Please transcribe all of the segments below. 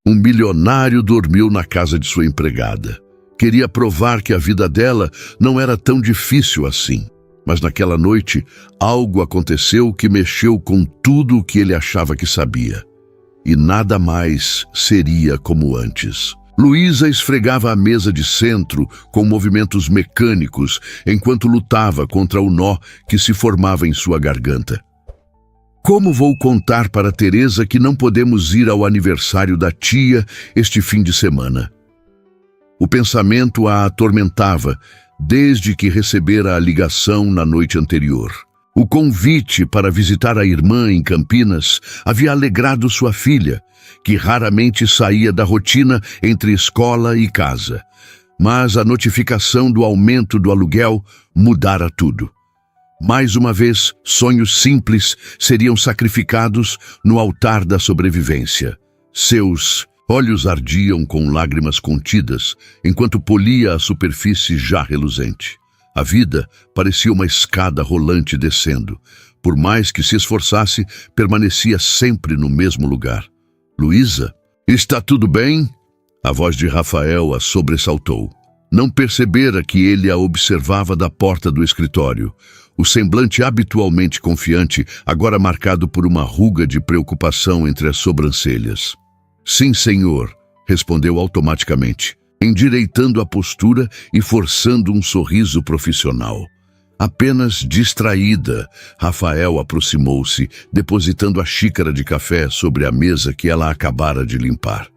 Um milionário dormiu na casa de sua empregada. Queria provar que a vida dela não era tão difícil assim. Mas naquela noite, algo aconteceu que mexeu com tudo o que ele achava que sabia. E nada mais seria como antes. Luísa esfregava a mesa de centro com movimentos mecânicos enquanto lutava contra o nó que se formava em sua garganta. Como vou contar para Teresa que não podemos ir ao aniversário da tia este fim de semana? O pensamento a atormentava desde que recebera a ligação na noite anterior. O convite para visitar a irmã em Campinas havia alegrado sua filha, que raramente saía da rotina entre escola e casa. Mas a notificação do aumento do aluguel mudara tudo. Mais uma vez, sonhos simples seriam sacrificados no altar da sobrevivência. Seus olhos ardiam com lágrimas contidas, enquanto polia a superfície já reluzente. A vida parecia uma escada rolante descendo. Por mais que se esforçasse, permanecia sempre no mesmo lugar. Luísa, está tudo bem? A voz de Rafael a sobressaltou. Não percebera que ele a observava da porta do escritório. O semblante habitualmente confiante, agora marcado por uma ruga de preocupação entre as sobrancelhas. Sim, senhor, respondeu automaticamente, endireitando a postura e forçando um sorriso profissional. Apenas distraída, Rafael aproximou-se, depositando a xícara de café sobre a mesa que ela acabara de limpar.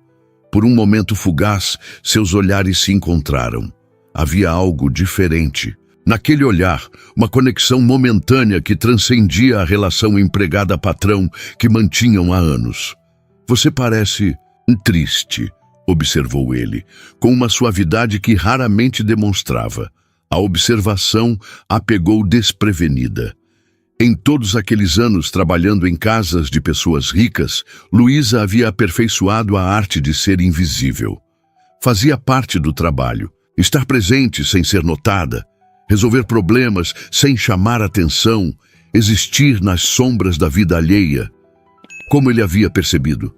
Por um momento fugaz, seus olhares se encontraram. Havia algo diferente. Naquele olhar, uma conexão momentânea que transcendia a relação empregada-patrão que mantinham há anos. Você parece triste, observou ele, com uma suavidade que raramente demonstrava. A observação a pegou desprevenida. Em todos aqueles anos trabalhando em casas de pessoas ricas, Luísa havia aperfeiçoado a arte de ser invisível. Fazia parte do trabalho, estar presente sem ser notada, resolver problemas sem chamar atenção, existir nas sombras da vida alheia. Como ele havia percebido?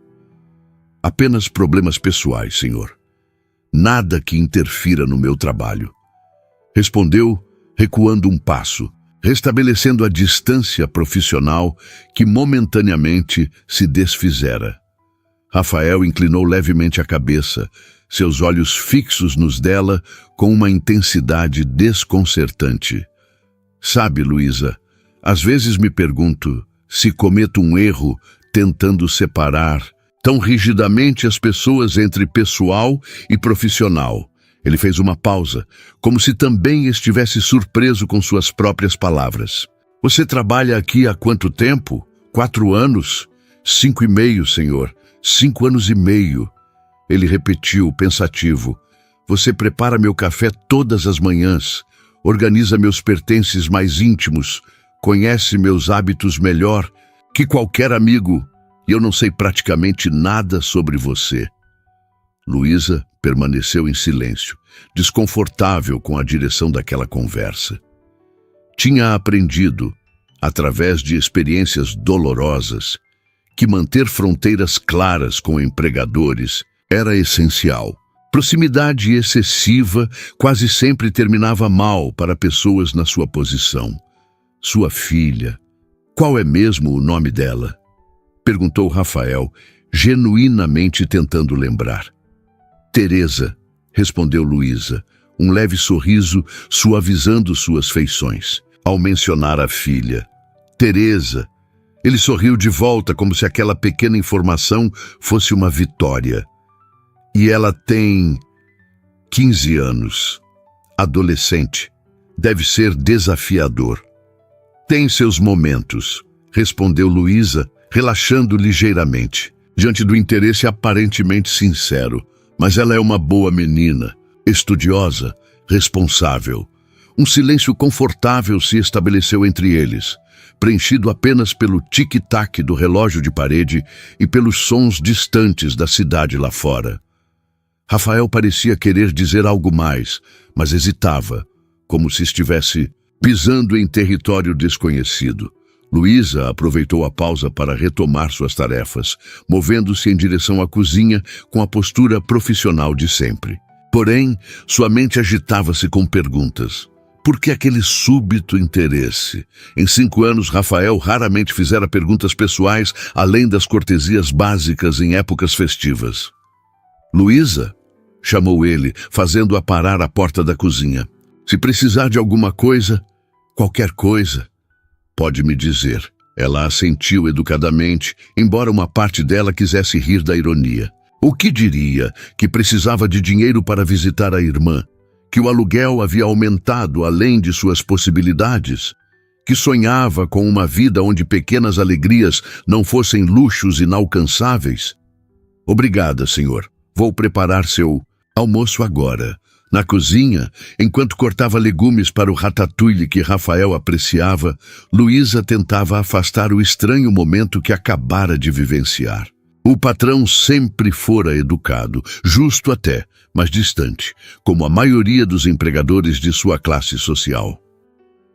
Apenas problemas pessoais, senhor. Nada que interfira no meu trabalho. Respondeu, recuando um passo, restabelecendo a distância profissional que momentaneamente se desfizera. Rafael inclinou levemente a cabeça, seus olhos fixos nos dela com uma intensidade desconcertante. Sabe, Luísa, às vezes me pergunto se cometo um erro tentando separar tão rigidamente as pessoas entre pessoal e profissional. Ele fez uma pausa, como se também estivesse surpreso com suas próprias palavras. Você trabalha aqui há quanto tempo? 4 anos? 5,5, senhor. 5 anos e meio. Ele repetiu, pensativo. Você prepara meu café todas as manhãs, organiza meus pertences mais íntimos, conhece meus hábitos melhor que qualquer amigo, e eu não sei praticamente nada sobre você. Luísa permaneceu em silêncio, desconfortável com a direção daquela conversa. Tinha aprendido, através de experiências dolorosas, que manter fronteiras claras com empregadores era essencial. Proximidade excessiva quase sempre terminava mal para pessoas na sua posição. Sua filha. Qual é mesmo o nome dela? Perguntou Rafael, genuinamente tentando lembrar. Teresa, respondeu Luísa, um leve sorriso suavizando suas feições, ao mencionar a filha. Teresa. Ele sorriu de volta como se aquela pequena informação fosse uma vitória. E ela tem 15 anos. Adolescente. Deve ser desafiador. Tem seus momentos, respondeu Luísa, relaxando ligeiramente, diante do interesse aparentemente sincero. Mas ela é uma boa menina, estudiosa, responsável. Um silêncio confortável se estabeleceu entre eles, preenchido apenas pelo tic-tac do relógio de parede e pelos sons distantes da cidade lá fora. Rafael parecia querer dizer algo mais, mas hesitava, como se estivesse pisando em território desconhecido. Luísa aproveitou a pausa para retomar suas tarefas, movendo-se em direção à cozinha com a postura profissional de sempre. Porém, sua mente agitava-se com perguntas. Por que aquele súbito interesse? Em 5 anos, Rafael raramente fizera perguntas pessoais além das cortesias básicas em épocas festivas. Luísa, chamou ele, fazendo-a parar à porta da cozinha. Se precisar de alguma coisa, qualquer coisa, pode me dizer. Ela assentiu educadamente, embora uma parte dela quisesse rir da ironia. O que diria? Que precisava de dinheiro para visitar a irmã? Que o aluguel havia aumentado além de suas possibilidades? Que sonhava com uma vida onde pequenas alegrias não fossem luxos inalcançáveis? Obrigada, senhor. Vou preparar seu almoço agora. Na cozinha, enquanto cortava legumes para o ratatouille que Rafael apreciava, Luísa tentava afastar o estranho momento que acabara de vivenciar. O patrão sempre fora educado, justo até, mas distante, como a maioria dos empregadores de sua classe social.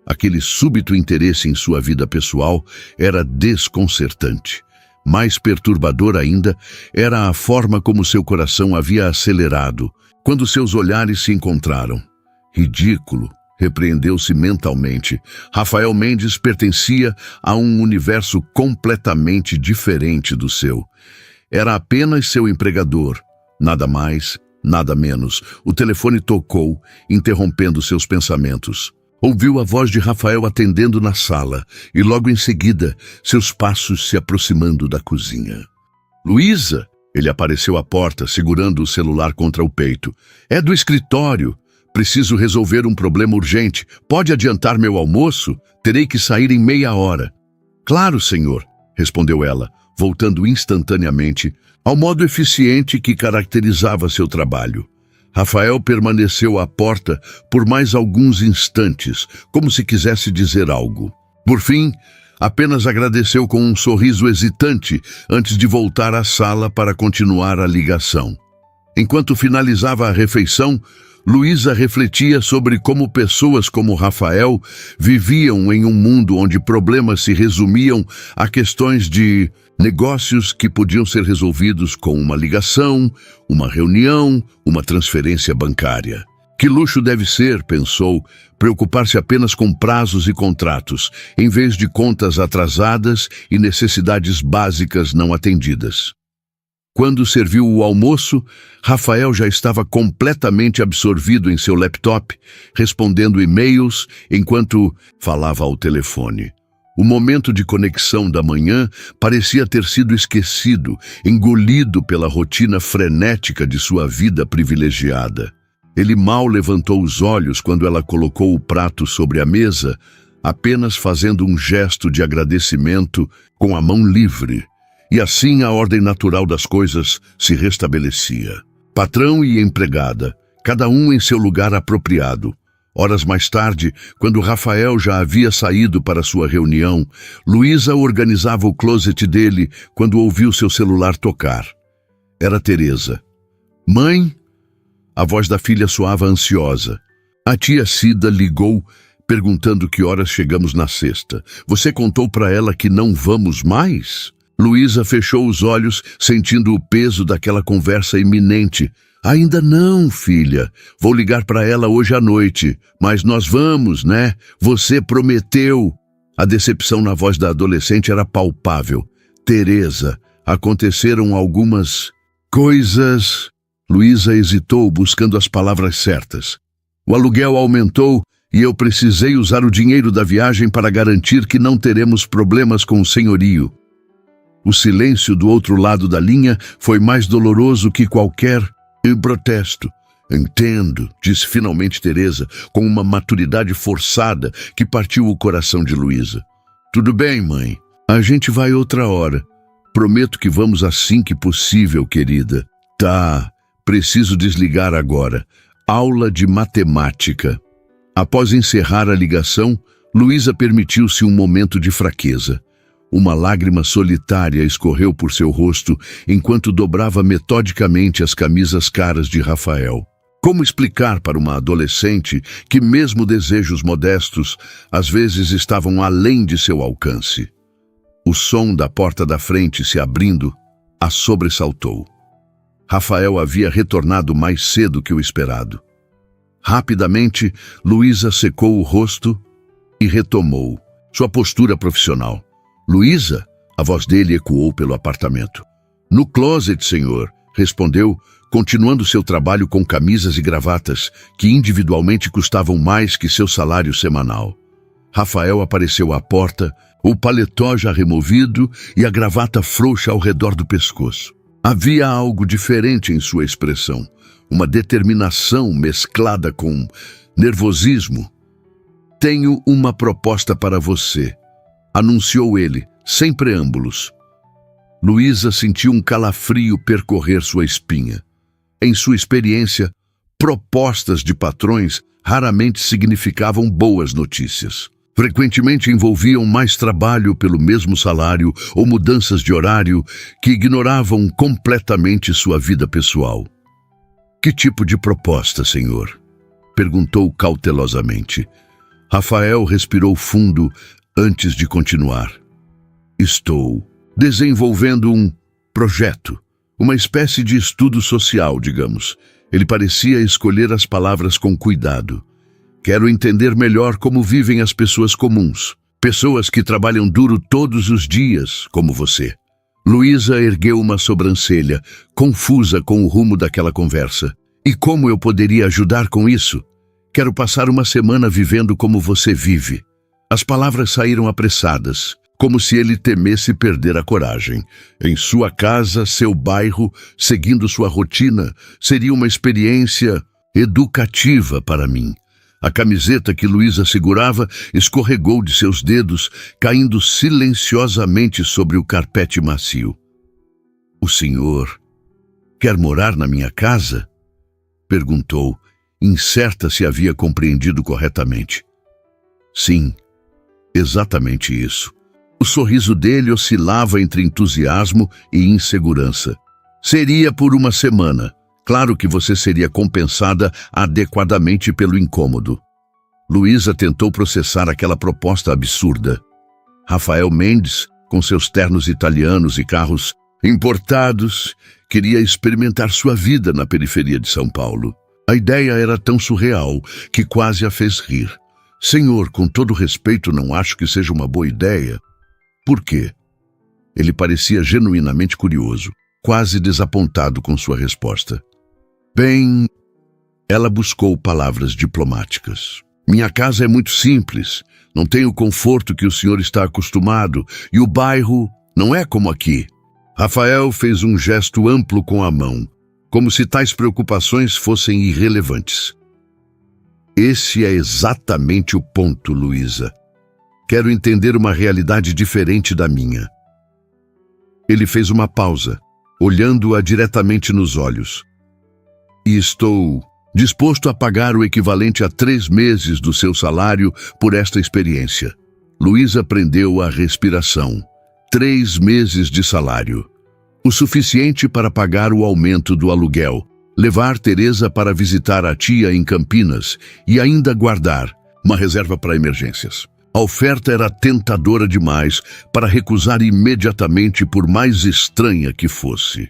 Aquele súbito interesse em sua vida pessoal era desconcertante. Mais perturbador ainda era a forma como seu coração havia acelerado quando seus olhares se encontraram. Ridículo, repreendeu-se mentalmente. Rafael Mendes pertencia a um universo completamente diferente do seu. Era apenas seu empregador, nada mais, nada menos. O telefone tocou, interrompendo seus pensamentos. Ouviu a voz de Rafael atendendo na sala e logo em seguida, seus passos se aproximando da cozinha. Luísa! Ele apareceu à porta, segurando o celular contra o peito. É do escritório. Preciso resolver um problema urgente. Pode adiantar meu almoço? Terei que sair em meia hora. Claro, senhor, respondeu ela, voltando instantaneamente ao modo eficiente que caracterizava seu trabalho. Rafael permaneceu à porta por mais alguns instantes, como se quisesse dizer algo. Por fim, apenas agradeceu com um sorriso hesitante antes de voltar à sala para continuar a ligação. Enquanto finalizava a refeição, Luísa refletia sobre como pessoas como Rafael viviam em um mundo onde problemas se resumiam a questões de negócios que podiam ser resolvidos com uma ligação, uma reunião, uma transferência bancária. Que luxo deve ser, pensou, preocupar-se apenas com prazos e contratos, em vez de contas atrasadas e necessidades básicas não atendidas. Quando serviu o almoço, Rafael já estava completamente absorvido em seu laptop, respondendo e-mails enquanto falava ao telefone. O momento de conexão da manhã parecia ter sido esquecido, engolido pela rotina frenética de sua vida privilegiada. Ele mal levantou os olhos quando ela colocou o prato sobre a mesa, apenas fazendo um gesto de agradecimento com a mão livre. E assim a ordem natural das coisas se restabelecia. Patrão e empregada, cada um em seu lugar apropriado. Horas mais tarde, quando Rafael já havia saído para sua reunião, Luísa organizava o closet dele quando ouviu seu celular tocar. Era Teresa. Mãe? A voz da filha soava ansiosa. A tia Cida ligou, perguntando que horas chegamos na sexta. Você contou para ela que não vamos mais? Luísa fechou os olhos, sentindo o peso daquela conversa iminente. Ainda não, filha. Vou ligar para ela hoje à noite. Mas nós vamos, né? Você prometeu. A decepção na voz da adolescente era palpável. Teresa, aconteceram algumas coisas. Luísa hesitou, buscando as palavras certas. O aluguel aumentou e eu precisei usar o dinheiro da viagem para garantir que não teremos problemas com o senhorio. O silêncio do outro lado da linha foi mais doloroso que qualquer protesto. Entendo, disse finalmente Teresa, com uma maturidade forçada que partiu o coração de Luísa. Tudo bem, mãe. A gente vai outra hora. Prometo que vamos assim que possível, querida. Tá, preciso desligar agora. Aula de matemática. Após encerrar a ligação, Luísa permitiu-se um momento de fraqueza. Uma lágrima solitária escorreu por seu rosto enquanto dobrava metodicamente as camisas caras de Rafael. Como explicar para uma adolescente que mesmo desejos modestos às vezes estavam além de seu alcance? O som da porta da frente se abrindo a sobressaltou. Rafael havia retornado mais cedo que o esperado. Rapidamente, Luísa secou o rosto e retomou sua postura profissional. Luísa? A voz dele ecoou pelo apartamento. No closet, senhor, respondeu, continuando seu trabalho com camisas e gravatas, que individualmente custavam mais que seu salário semanal. Rafael apareceu à porta, o paletó já removido e a gravata frouxa ao redor do pescoço. Havia algo diferente em sua expressão, uma determinação mesclada com nervosismo. Tenho uma proposta para você, anunciou ele, sem preâmbulos. Luísa sentiu um calafrio percorrer sua espinha. Em sua experiência, propostas de patrões raramente significavam boas notícias. Frequentemente envolviam mais trabalho pelo mesmo salário ou mudanças de horário que ignoravam completamente sua vida pessoal. Que tipo de proposta, senhor? Perguntou cautelosamente. Rafael respirou fundo antes de continuar. Estou desenvolvendo um projeto, uma espécie de estudo social, digamos. Ele parecia escolher as palavras com cuidado. Quero entender melhor como vivem as pessoas comuns, pessoas que trabalham duro todos os dias, como você. Luísa ergueu uma sobrancelha, confusa com o rumo daquela conversa. E como eu poderia ajudar com isso? Quero passar uma semana vivendo como você vive. As palavras saíram apressadas, como se ele temesse perder a coragem. Em sua casa, seu bairro, seguindo sua rotina, seria uma experiência educativa para mim. A camiseta que Luísa segurava escorregou de seus dedos, caindo silenciosamente sobre o carpete macio. O senhor quer morar na minha casa? Perguntou, incerta se havia compreendido corretamente. Sim, exatamente isso. O sorriso dele oscilava entre entusiasmo e insegurança. Seria por uma semana. Claro que você seria compensada adequadamente pelo incômodo. Luísa tentou processar aquela proposta absurda. Rafael Mendes, com seus ternos italianos e carros importados, queria experimentar sua vida na periferia de São Paulo. A ideia era tão surreal que quase a fez rir. Senhor, com todo respeito, não acho que seja uma boa ideia. Por quê? Ele parecia genuinamente curioso, quase desapontado com sua resposta. Bem, ela buscou palavras diplomáticas. Minha casa é muito simples, não tem o conforto que o senhor está acostumado e o bairro não é como aqui. Rafael fez um gesto amplo com a mão, como se tais preocupações fossem irrelevantes. Esse é exatamente o ponto, Luísa. Quero entender uma realidade diferente da minha. Ele fez uma pausa, olhando-a diretamente nos olhos. E estou disposto a pagar o equivalente a 3 meses do seu salário por esta experiência. Luísa prendeu a respiração. 3 meses de salário. O suficiente para pagar o aumento do aluguel, levar Teresa para visitar a tia em Campinas e ainda guardar uma reserva para emergências. A oferta era tentadora demais para recusar imediatamente, por mais estranha que fosse.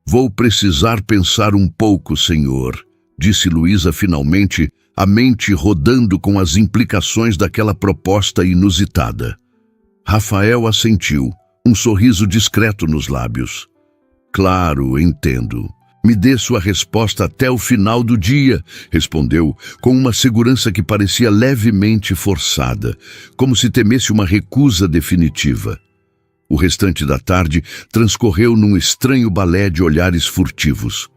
Vou precisar pensar um pouco, senhor, disse Luísa finalmente, a mente rodando com as implicações daquela proposta inusitada. Rafael assentiu, um sorriso discreto nos lábios. Claro, entendo. Me dê sua resposta até o final do dia, respondeu, com uma segurança que parecia levemente forçada, como se temesse uma recusa definitiva. O restante da tarde transcorreu num estranho balé de olhares furtivos.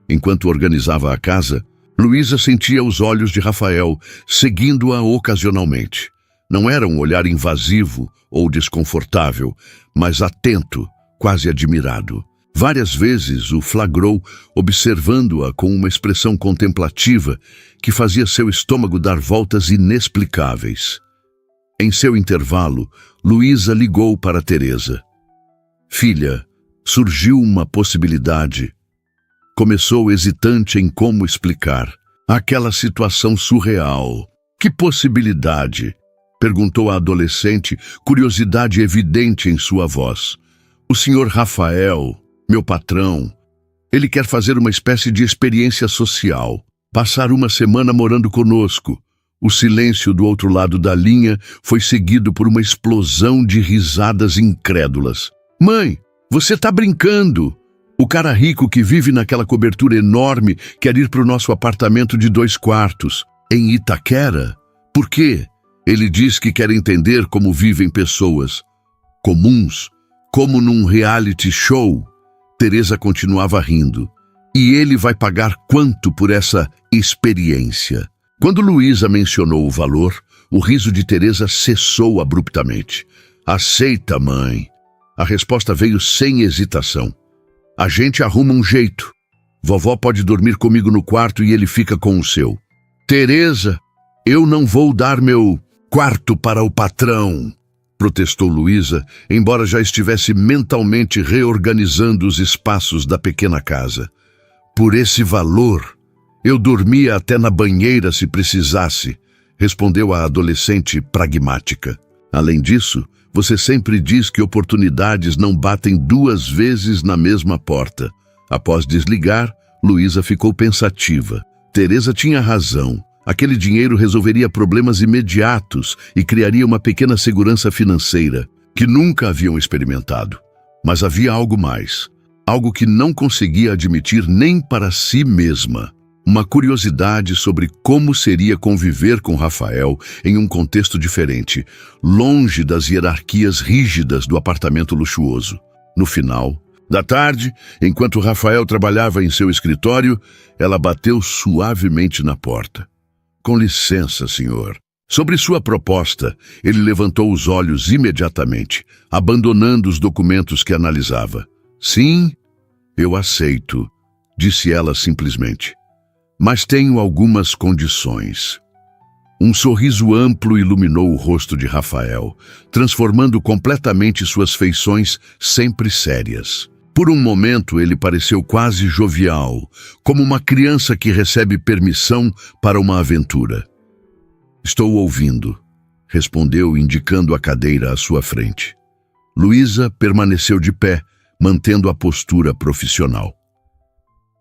Enquanto organizava a casa, Luísa sentia os olhos de Rafael, seguindo-a ocasionalmente. Não era um olhar invasivo ou desconfortável, mas atento, quase admirado. Várias vezes o flagrou, observando-a com uma expressão contemplativa que fazia seu estômago dar voltas inexplicáveis. Em seu intervalo, Luísa ligou para Teresa. Filha, surgiu uma possibilidade. Começou hesitante em como explicar aquela situação surreal. Que possibilidade? Perguntou a adolescente, curiosidade evidente em sua voz. O senhor Rafael, meu patrão, ele quer fazer uma espécie de experiência social, passar uma semana morando conosco. O silêncio do outro lado da linha foi seguido por uma explosão de risadas incrédulas. Mãe, você tá brincando! O cara rico que vive naquela cobertura enorme quer ir para o nosso apartamento de 2 quartos, em Itaquera. Por quê? Ele diz que quer entender como vivem pessoas comuns, como num reality show. Teresa continuava rindo. E ele vai pagar quanto por essa experiência? Quando Luísa mencionou o valor, o riso de Teresa cessou abruptamente. Aceita, mãe. A resposta veio sem hesitação. A gente arruma um jeito. Vovó pode dormir comigo no quarto e ele fica com o seu. Teresa, eu não vou dar meu quarto para o patrão, protestou Luísa, embora já estivesse mentalmente reorganizando os espaços da pequena casa. Por esse valor, eu dormia até na banheira se precisasse, respondeu a adolescente pragmática. Além disso, você sempre diz que oportunidades não batem 2 vezes na mesma porta. Após desligar, Luísa ficou pensativa. Teresa tinha razão. Aquele dinheiro resolveria problemas imediatos e criaria uma pequena segurança financeira que nunca haviam experimentado. Mas havia algo mais. Algo que não conseguia admitir nem para si mesma. Uma curiosidade sobre como seria conviver com Rafael em um contexto diferente, longe das hierarquias rígidas do apartamento luxuoso. No final da tarde, enquanto Rafael trabalhava em seu escritório, ela bateu suavemente na porta. Com licença, senhor. Sobre sua proposta, ele levantou os olhos imediatamente, abandonando os documentos que analisava. Sim, eu aceito, disse ela simplesmente. Mas tenho algumas condições. Um sorriso amplo iluminou o rosto de Rafael, transformando completamente suas feições sempre sérias. Por um momento ele pareceu quase jovial, como uma criança que recebe permissão para uma aventura. Estou ouvindo, respondeu, indicando a cadeira à sua frente. Luísa permaneceu de pé, mantendo a postura profissional.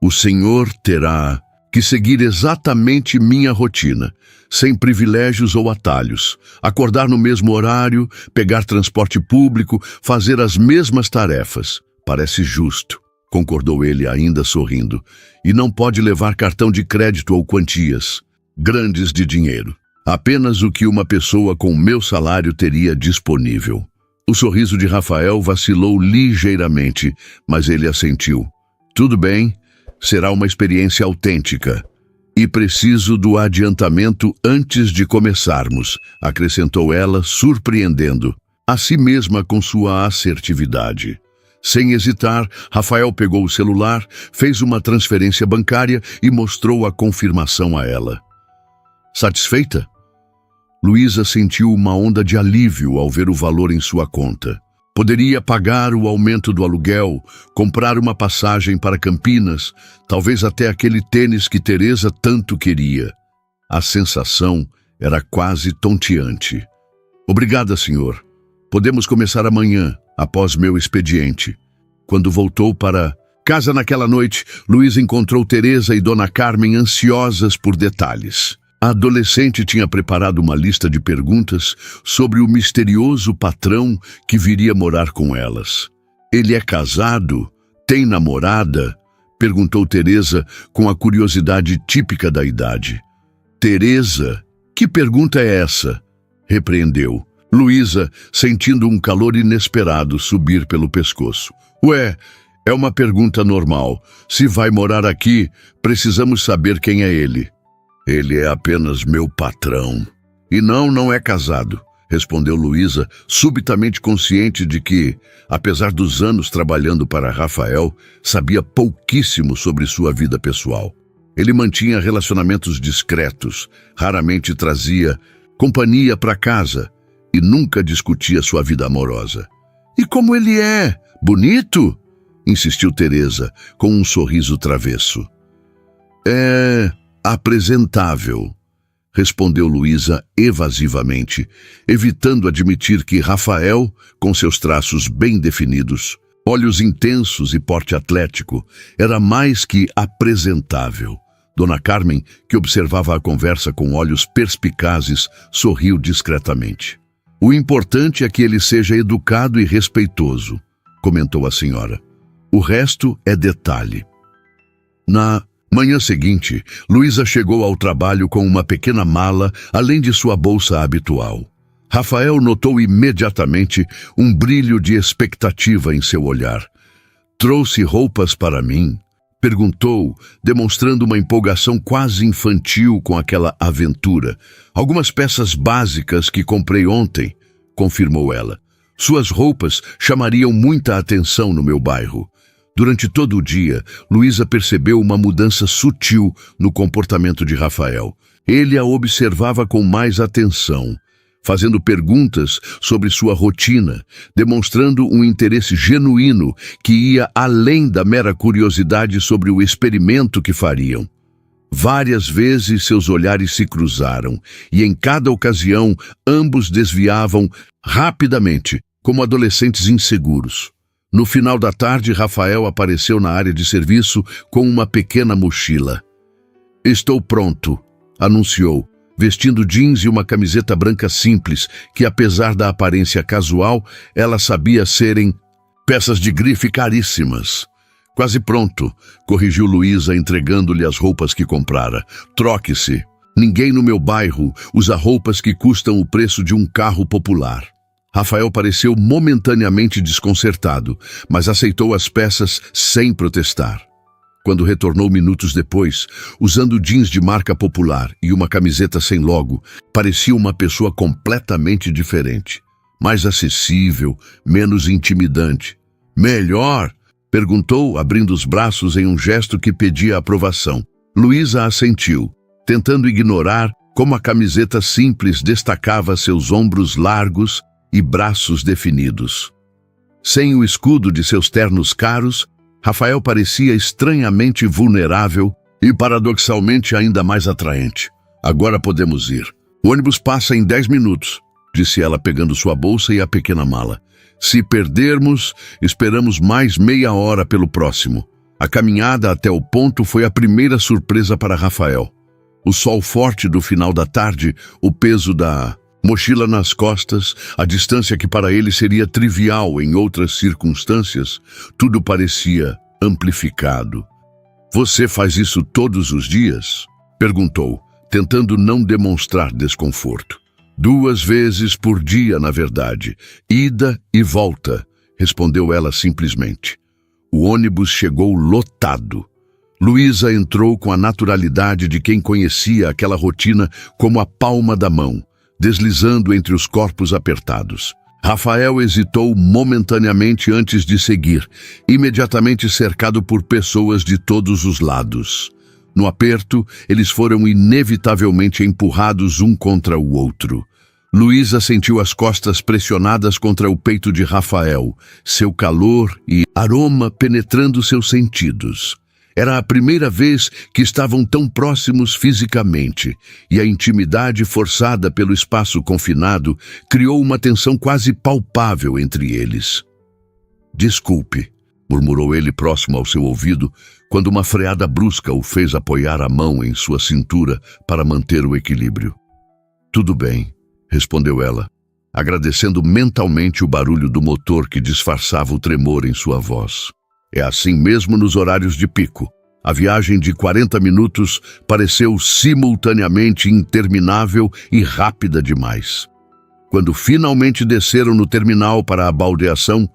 O senhor terá que seguir exatamente minha rotina, sem privilégios ou atalhos, acordar no mesmo horário, pegar transporte público, fazer as mesmas tarefas. Parece justo, concordou ele ainda sorrindo, e não pode levar cartão de crédito ou quantias grandes de dinheiro. Apenas o que uma pessoa com meu salário teria disponível. O sorriso de Rafael vacilou ligeiramente, mas ele assentiu. Tudo bem, será uma experiência autêntica. E preciso do adiantamento antes de começarmos, acrescentou ela, surpreendendo a si mesma com sua assertividade. Sem hesitar, Rafael pegou o celular, fez uma transferência bancária e mostrou a confirmação a ela. Satisfeita? Luísa sentiu uma onda de alívio ao ver o valor em sua conta. Poderia pagar o aumento do aluguel, comprar uma passagem para Campinas, talvez até aquele tênis que Teresa tanto queria. A sensação era quase tonteante. Obrigada, senhor. Podemos começar amanhã, após meu expediente. Quando voltou para casa naquela noite, Luísa encontrou Teresa e Dona Carmen ansiosas por detalhes. A adolescente tinha preparado uma lista de perguntas sobre o misterioso patrão que viria morar com elas. Ele é casado? Tem namorada? Perguntou Teresa com a curiosidade típica da idade. Teresa, que pergunta é essa? Repreendeu. Luísa, sentindo um calor inesperado subir pelo pescoço. Ué, é uma pergunta normal. Se vai morar aqui, precisamos saber quem é ele. Ele é apenas meu patrão. E não é casado, respondeu Luísa, subitamente consciente de que, apesar dos anos trabalhando para Rafael, sabia pouquíssimo sobre sua vida pessoal. Ele mantinha relacionamentos discretos, raramente trazia companhia para casa e nunca discutia sua vida amorosa. E como ele é? Bonito? insistiu Teresa, com um sorriso travesso. É apresentável, respondeu Luísa evasivamente, evitando admitir que Rafael, com seus traços bem definidos, olhos intensos e porte atlético, era mais que apresentável. Dona Carmen, que observava a conversa com olhos perspicazes, sorriu discretamente. O importante é que ele seja educado e respeitoso, comentou a senhora. O resto é detalhe. Na manhã seguinte, Luísa chegou ao trabalho com uma pequena mala, além de sua bolsa habitual. Rafael notou imediatamente um brilho de expectativa em seu olhar. Trouxe roupas para mim? Perguntou, demonstrando uma empolgação quase infantil com aquela aventura. Algumas peças básicas que comprei ontem, confirmou ela. Suas roupas chamariam muita atenção no meu bairro. Durante todo o dia, Luísa percebeu uma mudança sutil no comportamento de Rafael. Ele a observava com mais atenção, fazendo perguntas sobre sua rotina, demonstrando um interesse genuíno que ia além da mera curiosidade sobre o experimento que fariam. Várias vezes seus olhares se cruzaram, e em cada ocasião ambos desviavam rapidamente, como adolescentes inseguros. No final da tarde, Rafael apareceu na área de serviço com uma pequena mochila. Estou pronto, anunciou, vestindo jeans e uma camiseta branca simples, que apesar da aparência casual, ela sabia serem peças de grife caríssimas. Quase pronto, corrigiu Luísa, entregando-lhe as roupas que comprara. Troque-se. Ninguém no meu bairro usa roupas que custam o preço de um carro popular. Rafael pareceu momentaneamente desconcertado, mas aceitou as peças sem protestar. Quando retornou minutos depois, usando jeans de marca popular e uma camiseta sem logo, parecia uma pessoa completamente diferente. Mais acessível, menos intimidante. Melhor? Perguntou, abrindo os braços em um gesto que pedia aprovação. Luísa assentiu, tentando ignorar como a camiseta simples destacava seus ombros largos e braços definidos. Sem o escudo de seus ternos caros, Rafael parecia estranhamente vulnerável e paradoxalmente ainda mais atraente. Agora podemos ir. O ônibus passa em 10 minutos, disse ela pegando sua bolsa e a pequena mala. Se perdermos, esperamos mais meia hora pelo próximo. A caminhada até o ponto foi a primeira surpresa para Rafael. O sol forte do final da tarde, o peso da mochila nas costas, a distância que para ele seria trivial em outras circunstâncias, tudo parecia amplificado. Você faz isso todos os dias? Perguntou, tentando não demonstrar desconforto. 2 vezes por dia, na verdade. Ida e volta, respondeu ela simplesmente. O ônibus chegou lotado. Luísa entrou com a naturalidade de quem conhecia aquela rotina como a palma da mão, deslizando entre os corpos apertados. Rafael hesitou momentaneamente antes de seguir, imediatamente cercado por pessoas de todos os lados. No aperto, eles foram inevitavelmente empurrados um contra o outro. Luísa sentiu as costas pressionadas contra o peito de Rafael, seu calor e aroma penetrando seus sentidos. Era a primeira vez que estavam tão próximos fisicamente, e a intimidade forçada pelo espaço confinado criou uma tensão quase palpável entre eles. Desculpe, murmurou ele próximo ao seu ouvido, quando uma freada brusca o fez apoiar a mão em sua cintura para manter o equilíbrio. Tudo bem, respondeu ela, agradecendo mentalmente o barulho do motor que disfarçava o tremor em sua voz. É assim mesmo nos horários de pico. A viagem de 40 minutos pareceu simultaneamente interminável e rápida demais. Quando finalmente desceram no terminal para a baldeação,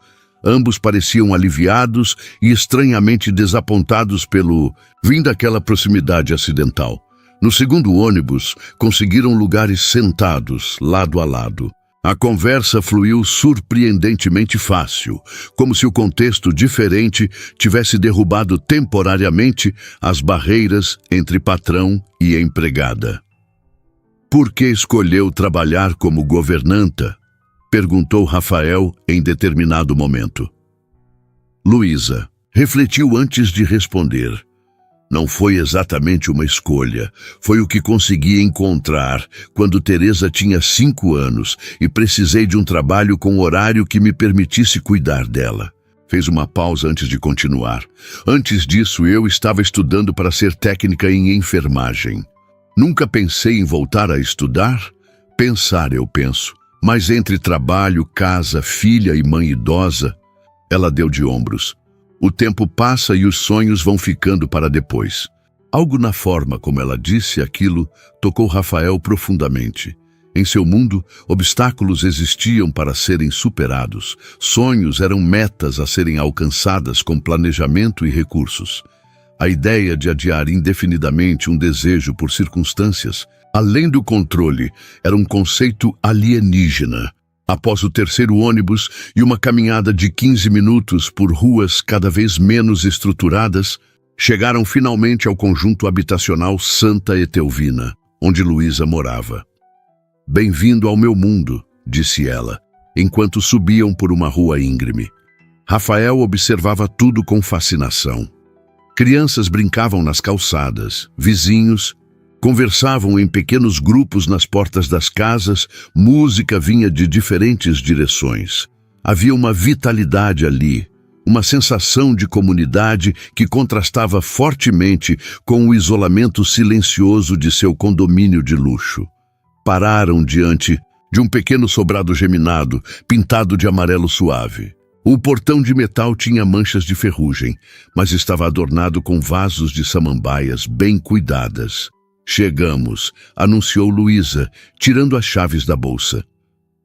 ambos pareciam aliviados e estranhamente desapontados pelo fim daquela proximidade acidental. No segundo ônibus, conseguiram lugares sentados, lado a lado. A conversa fluiu surpreendentemente fácil, como se o contexto diferente tivesse derrubado temporariamente as barreiras entre patrão e empregada. Por que escolheu trabalhar como governanta? Perguntou Rafael em determinado momento. Luísa, Refletiu antes de responder. Não foi exatamente uma escolha, foi o que consegui encontrar quando Teresa tinha 5 anos e precisei de um trabalho com horário que me permitisse cuidar dela. Fez uma pausa antes de continuar. Antes disso, eu estava estudando para ser técnica em enfermagem. Nunca pensei em voltar a estudar? Pensar, eu penso. Mas entre trabalho, casa, filha e mãe idosa, ela deu de ombros. O tempo passa e os sonhos vão ficando para depois. Algo na forma como ela disse aquilo tocou Rafael profundamente. Em seu mundo, obstáculos existiam para serem superados. Sonhos eram metas a serem alcançadas com planejamento e recursos. A ideia de adiar indefinidamente um desejo por circunstâncias, além do controle, era um conceito alienígena. Após o terceiro ônibus e uma caminhada de 15 minutos por ruas cada vez menos estruturadas, chegaram finalmente ao conjunto habitacional Santa Etelvina, onde Luísa morava. "Bem-vindo ao meu mundo", disse ela, enquanto subiam por uma rua íngreme. Rafael observava tudo com fascinação. Crianças brincavam nas calçadas, vizinhos conversavam em pequenos grupos nas portas das casas, música vinha de diferentes direções. Havia uma vitalidade ali, uma sensação de comunidade que contrastava fortemente com o isolamento silencioso de seu condomínio de luxo. Pararam diante de um pequeno sobrado geminado, pintado de amarelo suave. O portão de metal tinha manchas de ferrugem, mas estava adornado com vasos de samambaias bem cuidadas. "Chegamos", anunciou Luísa, tirando as chaves da bolsa.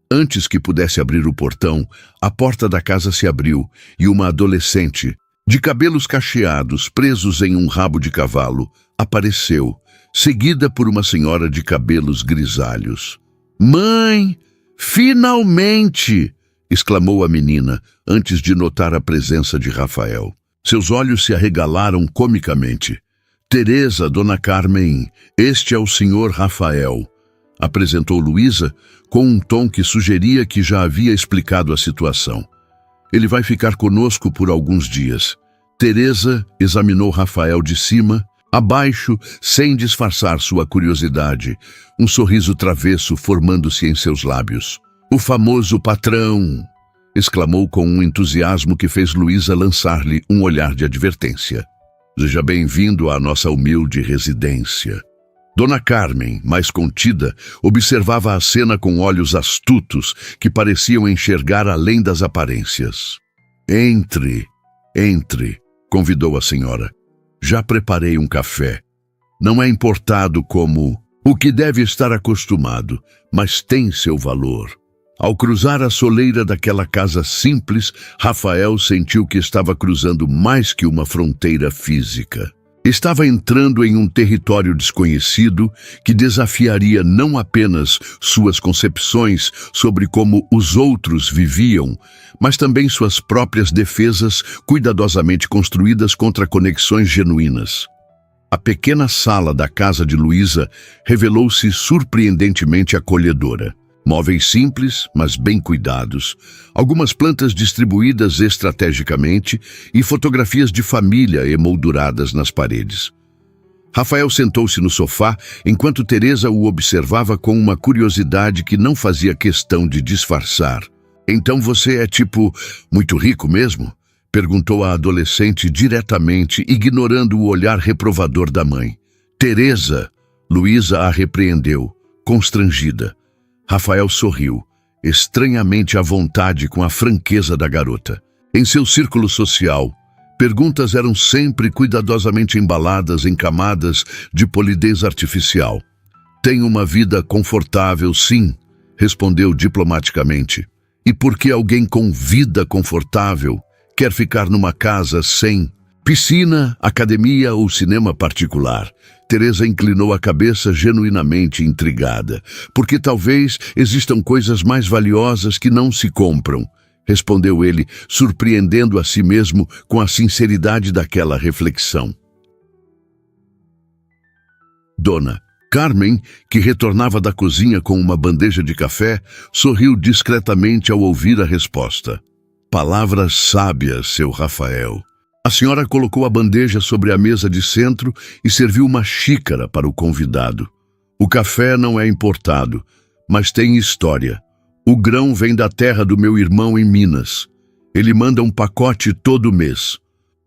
Antes que pudesse abrir o portão, a porta da casa se abriu e uma adolescente, de cabelos cacheados presos em um rabo de cavalo, apareceu, seguida por uma senhora de cabelos grisalhos. "Mãe, finalmente!" exclamou a menina, antes de notar a presença de Rafael. Seus olhos se arregalaram comicamente. "Teresa, Dona Carmen, este é o senhor Rafael", apresentou Luísa com um tom que sugeria que já havia explicado a situação. "Ele vai ficar conosco por alguns dias." Teresa examinou Rafael de cima a baixo, sem disfarçar sua curiosidade, um sorriso travesso formando-se em seus lábios. "O famoso patrão!" exclamou com um entusiasmo que fez Luísa lançar-lhe um olhar de advertência. "Seja bem-vindo à nossa humilde residência." Dona Carmen, mais contida, observava a cena com olhos astutos que pareciam enxergar além das aparências. Entre, convidou a senhora. "Já preparei um café. Não é importado como o que deve estar acostumado, mas tem seu valor." Ao cruzar a soleira daquela casa simples, Rafael sentiu que estava cruzando mais que uma fronteira física. Estava entrando em um território desconhecido que desafiaria não apenas suas concepções sobre como os outros viviam, mas também suas próprias defesas cuidadosamente construídas contra conexões genuínas. A pequena sala da casa de Luísa revelou-se surpreendentemente acolhedora. Móveis simples, mas bem cuidados, algumas plantas distribuídas estrategicamente e fotografias de família emolduradas nas paredes. Rafael sentou-se no sofá enquanto Teresa o observava com uma curiosidade que não fazia questão de disfarçar. "Então você é muito rico mesmo?" perguntou a adolescente diretamente, ignorando o olhar reprovador da mãe. "Teresa!" Luísa a repreendeu, constrangida. Rafael sorriu, estranhamente à vontade com a franqueza da garota. Em seu círculo social, perguntas eram sempre cuidadosamente embaladas em camadas de polidez artificial. "Tenho uma vida confortável, sim", respondeu diplomaticamente. "E por que alguém com vida confortável quer ficar numa casa sem piscina, academia ou cinema particular?" Teresa inclinou a cabeça genuinamente intrigada. "Porque talvez existam coisas mais valiosas que não se compram", respondeu ele, surpreendendo a si mesmo com a sinceridade daquela reflexão. Dona Carmen, que retornava da cozinha com uma bandeja de café, sorriu discretamente ao ouvir a resposta. "Palavras sábias, seu Rafael." A senhora colocou a bandeja sobre a mesa de centro e serviu uma xícara para o convidado. O café não é importado, mas tem história. O grão vem da terra do meu irmão em Minas. Ele manda um pacote todo mês.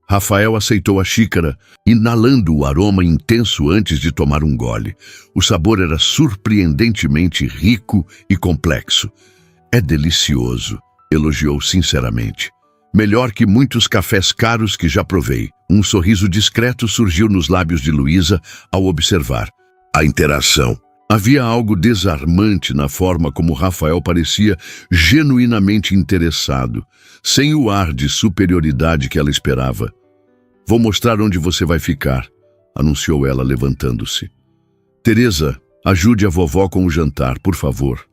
Rafael aceitou a xícara, inalando o aroma intenso antes de tomar um gole. O sabor era surpreendentemente rico e complexo. É delicioso, elogiou sinceramente. Melhor que muitos cafés caros que já provei. Um sorriso discreto surgiu nos lábios de Luísa ao observar a interação. Havia algo desarmante na forma como Rafael parecia genuinamente interessado, sem o ar de superioridade que ela esperava. Vou mostrar onde você vai ficar, anunciou ela levantando-se. Teresa, ajude a vovó com o jantar, por favor.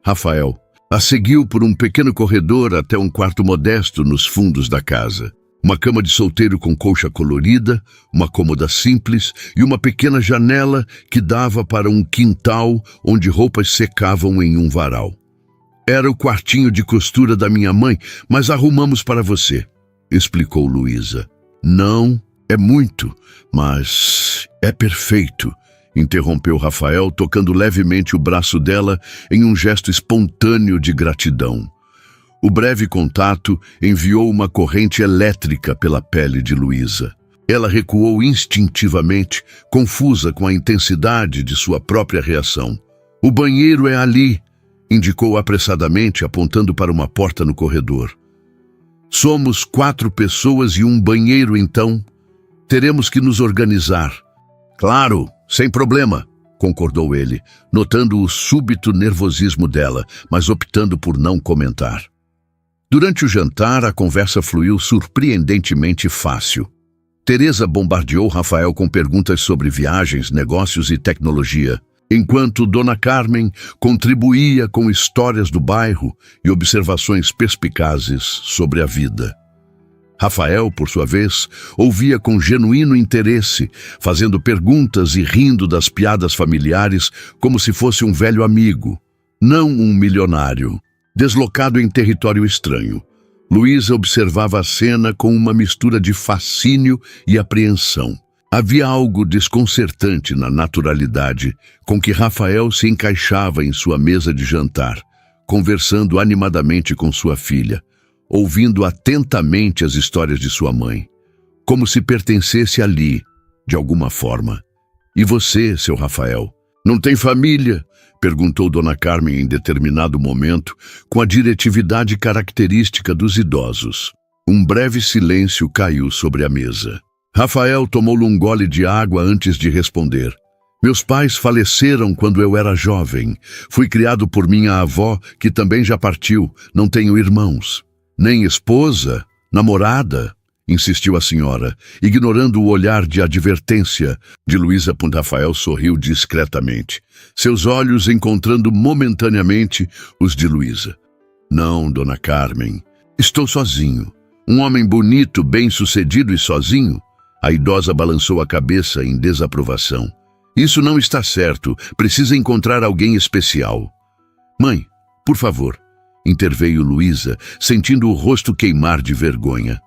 Rafael a seguiu por um pequeno corredor até um quarto modesto nos fundos da casa. Uma cama de solteiro com colcha colorida, uma cômoda simples e uma pequena janela que dava para um quintal onde roupas secavam em um varal. Era o quartinho de costura da minha mãe, mas arrumamos para você, explicou Luísa. Não, é muito, mas é perfeito, interrompeu Rafael, tocando levemente o braço dela em um gesto espontâneo de gratidão. O breve contato enviou uma corrente elétrica pela pele de Luísa. Ela recuou instintivamente, confusa com a intensidade de sua própria reação. O banheiro é ali, indicou apressadamente, apontando para uma porta no corredor. Somos 4 pessoas e um banheiro, então. Teremos que nos organizar. Claro, sem problema, concordou ele, notando o súbito nervosismo dela, mas optando por não comentar. Durante o jantar, a conversa fluiu surpreendentemente fácil. Teresa bombardeou Rafael com perguntas sobre viagens, negócios e tecnologia, enquanto Dona Carmen contribuía com histórias do bairro e observações perspicazes sobre a vida. Rafael, por sua vez, ouvia com genuíno interesse, fazendo perguntas e rindo das piadas familiares como se fosse um velho amigo, não um milionário. Deslocado em território estranho, Luísa observava a cena com uma mistura de fascínio e apreensão. Havia algo desconcertante na naturalidade com que Rafael se encaixava em sua mesa de jantar, conversando animadamente com sua filha, ouvindo atentamente as histórias de sua mãe, como se pertencesse ali, de alguma forma. E você, seu Rafael, não tem família? Perguntou Dona Carmen em determinado momento, com a diretividade característica dos idosos. Um breve silêncio caiu sobre a mesa. Rafael tomou um gole de água antes de responder. Meus pais faleceram quando eu era jovem. Fui criado por minha avó, que também já partiu. Não tenho irmãos. Nem esposa, namorada, insistiu a senhora, ignorando o olhar de advertência de Luísa. Rafael sorriu discretamente, seus olhos encontrando momentaneamente os de Luísa. Não, Dona Carmen, estou sozinho. Um homem bonito, bem-sucedido e sozinho? A idosa balançou a cabeça em desaprovação. Isso não está certo, precisa encontrar alguém especial. Mãe, por favor, interveio Luísa, sentindo o rosto queimar de vergonha.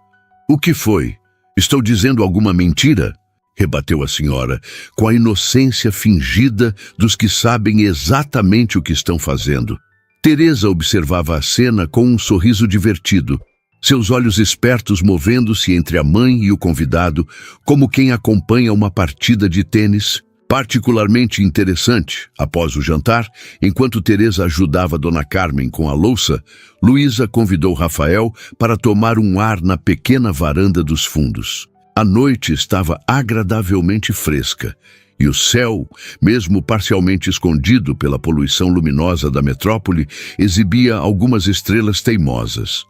O que foi? Estou dizendo alguma mentira? Rebateu a senhora, com a inocência fingida dos que sabem exatamente o que estão fazendo. Teresa observava a cena com um sorriso divertido, seus olhos espertos movendo-se entre a mãe e o convidado, como quem acompanha uma partida de tênis. Particularmente interessante, após o jantar, enquanto Teresa ajudava Dona Carmen com a louça, Luísa convidou Rafael para tomar um ar na pequena varanda dos fundos. A noite estava agradavelmente fresca, e o céu, mesmo parcialmente escondido pela poluição luminosa da metrópole, exibia algumas estrelas teimosas.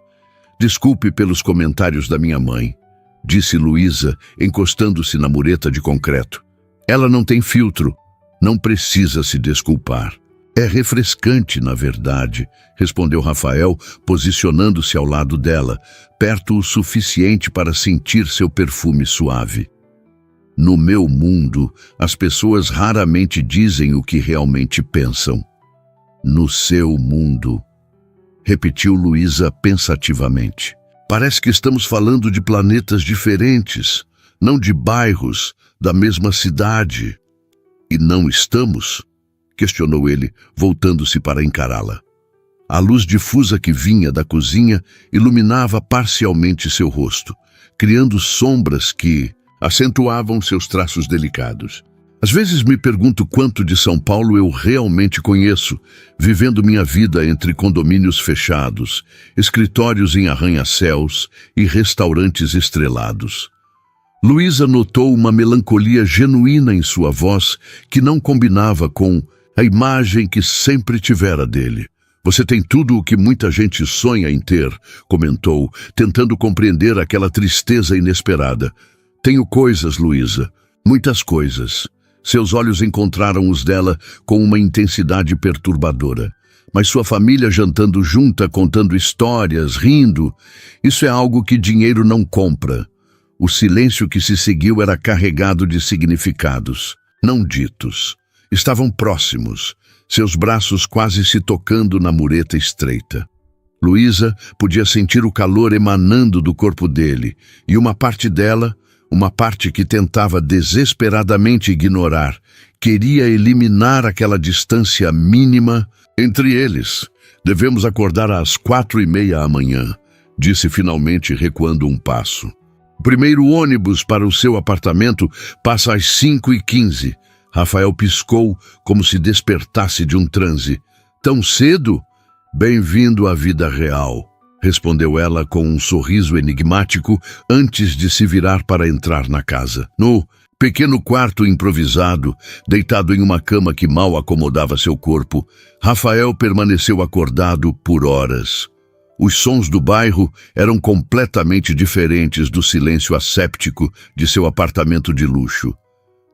Desculpe pelos comentários da minha mãe, disse Luísa, encostando-se na mureta de concreto. Ela não tem filtro, não precisa se desculpar. É refrescante, na verdade, respondeu Rafael, posicionando-se ao lado dela, perto o suficiente para sentir seu perfume suave. No meu mundo, as pessoas raramente dizem o que realmente pensam. No seu mundo, repetiu Luísa pensativamente. Parece que estamos falando de planetas diferentes, não de bairros da mesma cidade. E não estamos? Questionou ele, voltando-se para encará-la. A luz difusa que vinha da cozinha iluminava parcialmente seu rosto, criando sombras que acentuavam seus traços delicados. Às vezes me pergunto quanto de São Paulo eu realmente conheço, vivendo minha vida entre condomínios fechados, escritórios em arranha-céus e restaurantes estrelados. Luísa notou uma melancolia genuína em sua voz que não combinava com a imagem que sempre tivera dele. Você tem tudo o que muita gente sonha em ter, comentou, tentando compreender aquela tristeza inesperada. Tenho coisas, Luísa, muitas coisas. Seus olhos encontraram os dela com uma intensidade perturbadora. Mas sua família jantando junta, contando histórias, rindo, isso é algo que dinheiro não compra. O silêncio que se seguiu era carregado de significados, não ditos. Estavam próximos, seus braços quase se tocando na mureta estreita. Luísa podia sentir o calor emanando do corpo dele, e uma parte dela, uma parte que tentava desesperadamente ignorar, queria eliminar aquela distância mínima entre eles. Devemos acordar às 4:30 amanhã, disse finalmente, recuando um passo. O primeiro ônibus para o seu apartamento passa às 5:15. Rafael piscou como se despertasse de um transe. Tão cedo? Bem-vindo à vida real, respondeu ela com um sorriso enigmático antes de se virar para entrar na casa. No pequeno quarto improvisado, deitado em uma cama que mal acomodava seu corpo, Rafael permaneceu acordado por horas. Os sons do bairro eram completamente diferentes do silêncio asséptico de seu apartamento de luxo.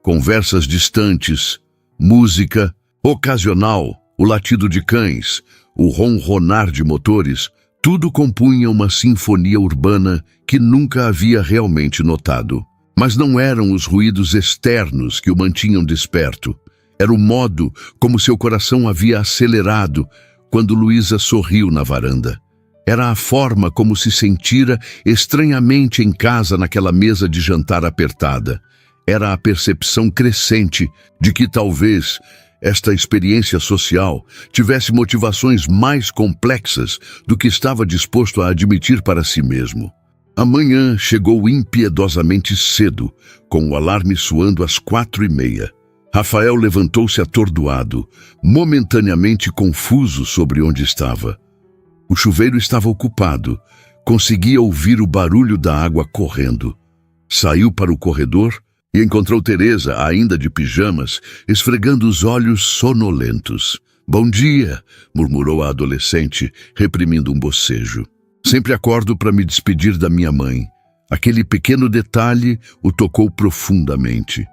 Conversas distantes, música ocasional, o latido de cães, o ronronar de motores, tudo compunha uma sinfonia urbana que nunca havia realmente notado. Mas não eram os ruídos externos que o mantinham desperto. Era o modo como seu coração havia acelerado quando Luísa sorriu na varanda. Era a forma como se sentira estranhamente em casa naquela mesa de jantar apertada. Era a percepção crescente de que talvez esta experiência social tivesse motivações mais complexas do que estava disposto a admitir para si mesmo. A manhã chegou impiedosamente cedo, com o alarme soando às 4:30. Rafael levantou-se atordoado, momentaneamente confuso sobre onde estava. O chuveiro estava ocupado. Conseguia ouvir o barulho da água correndo. Saiu para o corredor e encontrou Teresa, ainda de pijamas, esfregando os olhos sonolentos. "Bom dia", murmurou a adolescente, reprimindo um bocejo. "Sempre acordo para me despedir da minha mãe." Aquele pequeno detalhe o tocou profundamente.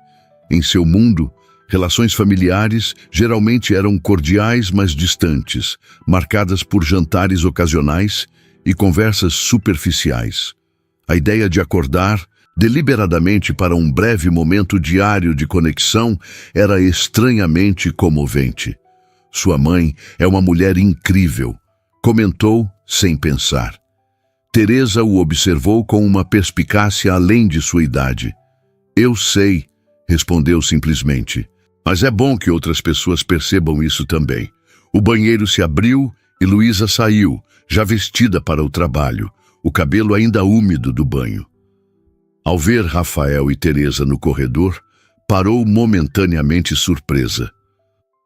Em seu mundo, relações familiares geralmente eram cordiais, mas distantes, marcadas por jantares ocasionais e conversas superficiais. A ideia de acordar deliberadamente para um breve momento diário de conexão era estranhamente comovente. "Sua mãe é uma mulher incrível", comentou sem pensar. Teresa o observou com uma perspicácia além de sua idade. "Eu sei", respondeu simplesmente. "Mas é bom que outras pessoas percebam isso também." O banheiro se abriu e Luísa saiu, já vestida para o trabalho, o cabelo ainda úmido do banho. Ao ver Rafael e Teresa no corredor, parou momentaneamente surpresa.